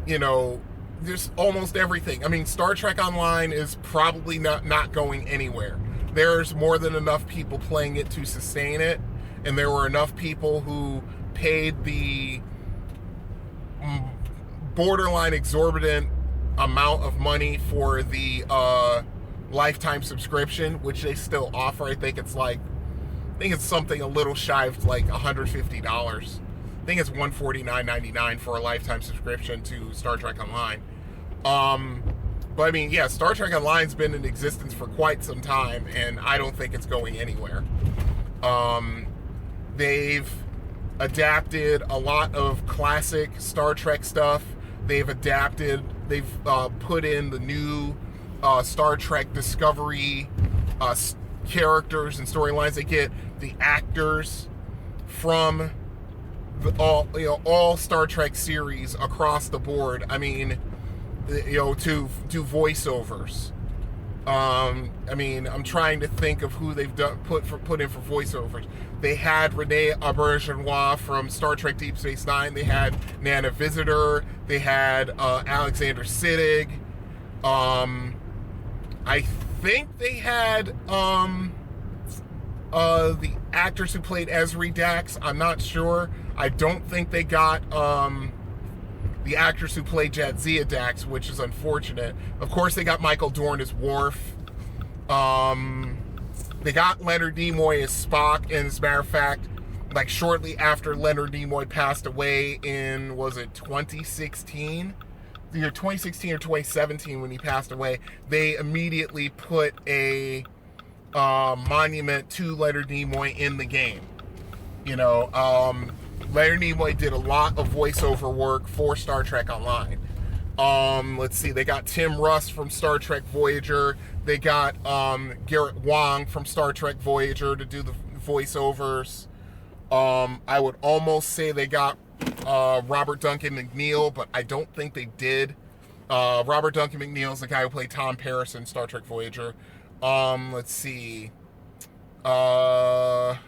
you know, there's almost everything. I mean, Star Trek Online is probably not going anywhere. There's more than enough people playing it to sustain it, and there were enough people who paid the borderline exorbitant amount of money for the lifetime subscription, which they still offer. I think it's something a little shy of like $150. I think it's $149.99 for a lifetime subscription to Star Trek Online. But I mean, yeah, Star Trek Online's been in existence for quite some time, and I don't think it's going anywhere. They've adapted a lot of classic Star Trek stuff. They've put in the new Star Trek Discovery characters and storylines. They get the actors from all Star Trek series across the board. I mean, you know, to do voiceovers. I mean, I'm trying to think of who they've put in for voiceovers. They had Renee Auberjonois from Star Trek Deep Space Nine. They had Nana Visitor. They had Alexander Siddig. I think they had the actors who played Ezri Dax. I'm not sure. I don't think they got the actors who played Jadzia Dax, which is unfortunate. Of course, they got Michael Dorn as Worf. They got Leonard Nimoy as Spock, and as a matter of fact, like shortly after Leonard Nimoy passed away in, was it 2016? Either 2016 or 2017 when he passed away, they immediately put a monument to Leonard Nimoy in the game. You know, Leonard Nimoy did a lot of voiceover work for Star Trek Online. Let's see, they got Tim Russ from Star Trek Voyager. They got Garrett Wang from Star Trek Voyager to do the voiceovers. I would almost say they got Robert Duncan McNeil, but I don't think they did. Robert Duncan McNeil is the guy who played Tom Paris in Star Trek Voyager. Let's see. For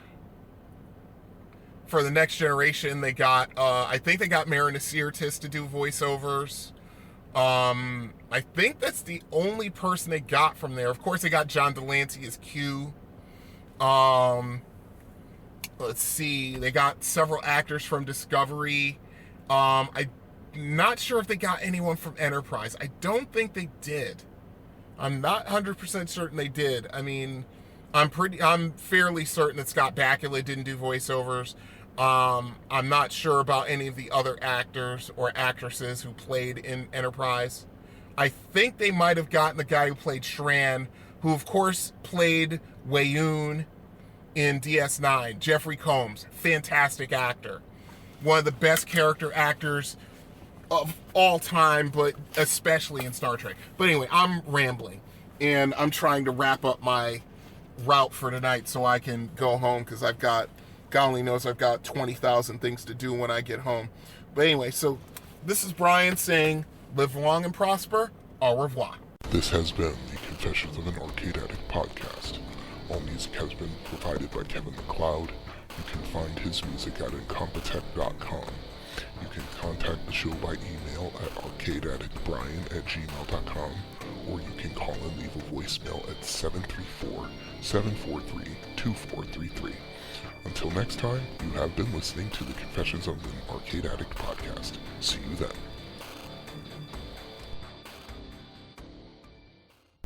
the Next Generation, they got, I think they got Marin Asirtis to do voiceovers. I think that's the only person they got from there. Of course, they got John Delancey as Q. Let's see, they got several actors from Discovery. I'm not sure if they got anyone from Enterprise. I don't think they did. I'm not 100% certain they did. I mean, I'm fairly certain that Scott Bakula didn't do voiceovers. I'm not sure about any of the other actors or actresses who played in Enterprise. I think they might have gotten the guy who played Shran, who of course played Weyoun in DS9, Jeffrey Combs, fantastic actor. One of the best character actors of all time, but especially in Star Trek. But anyway, I'm rambling, and I'm trying to wrap up my route for tonight so I can go home, because I've got, God only knows, I've got 20,000 things to do when I get home. But anyway, so this is Brian saying, live long and prosper, au revoir. This has been the Confessions of an Arcade Addict podcast. All music has been provided by Kevin MacLeod. You can find his music at incompetech.com. You can contact the show by email at arcadeaddictbrian@gmail.com, or you can call and leave a voicemail at 734-743-2433. Until next time, you have been listening to the Confessions of an Arcade Addict podcast. See you then.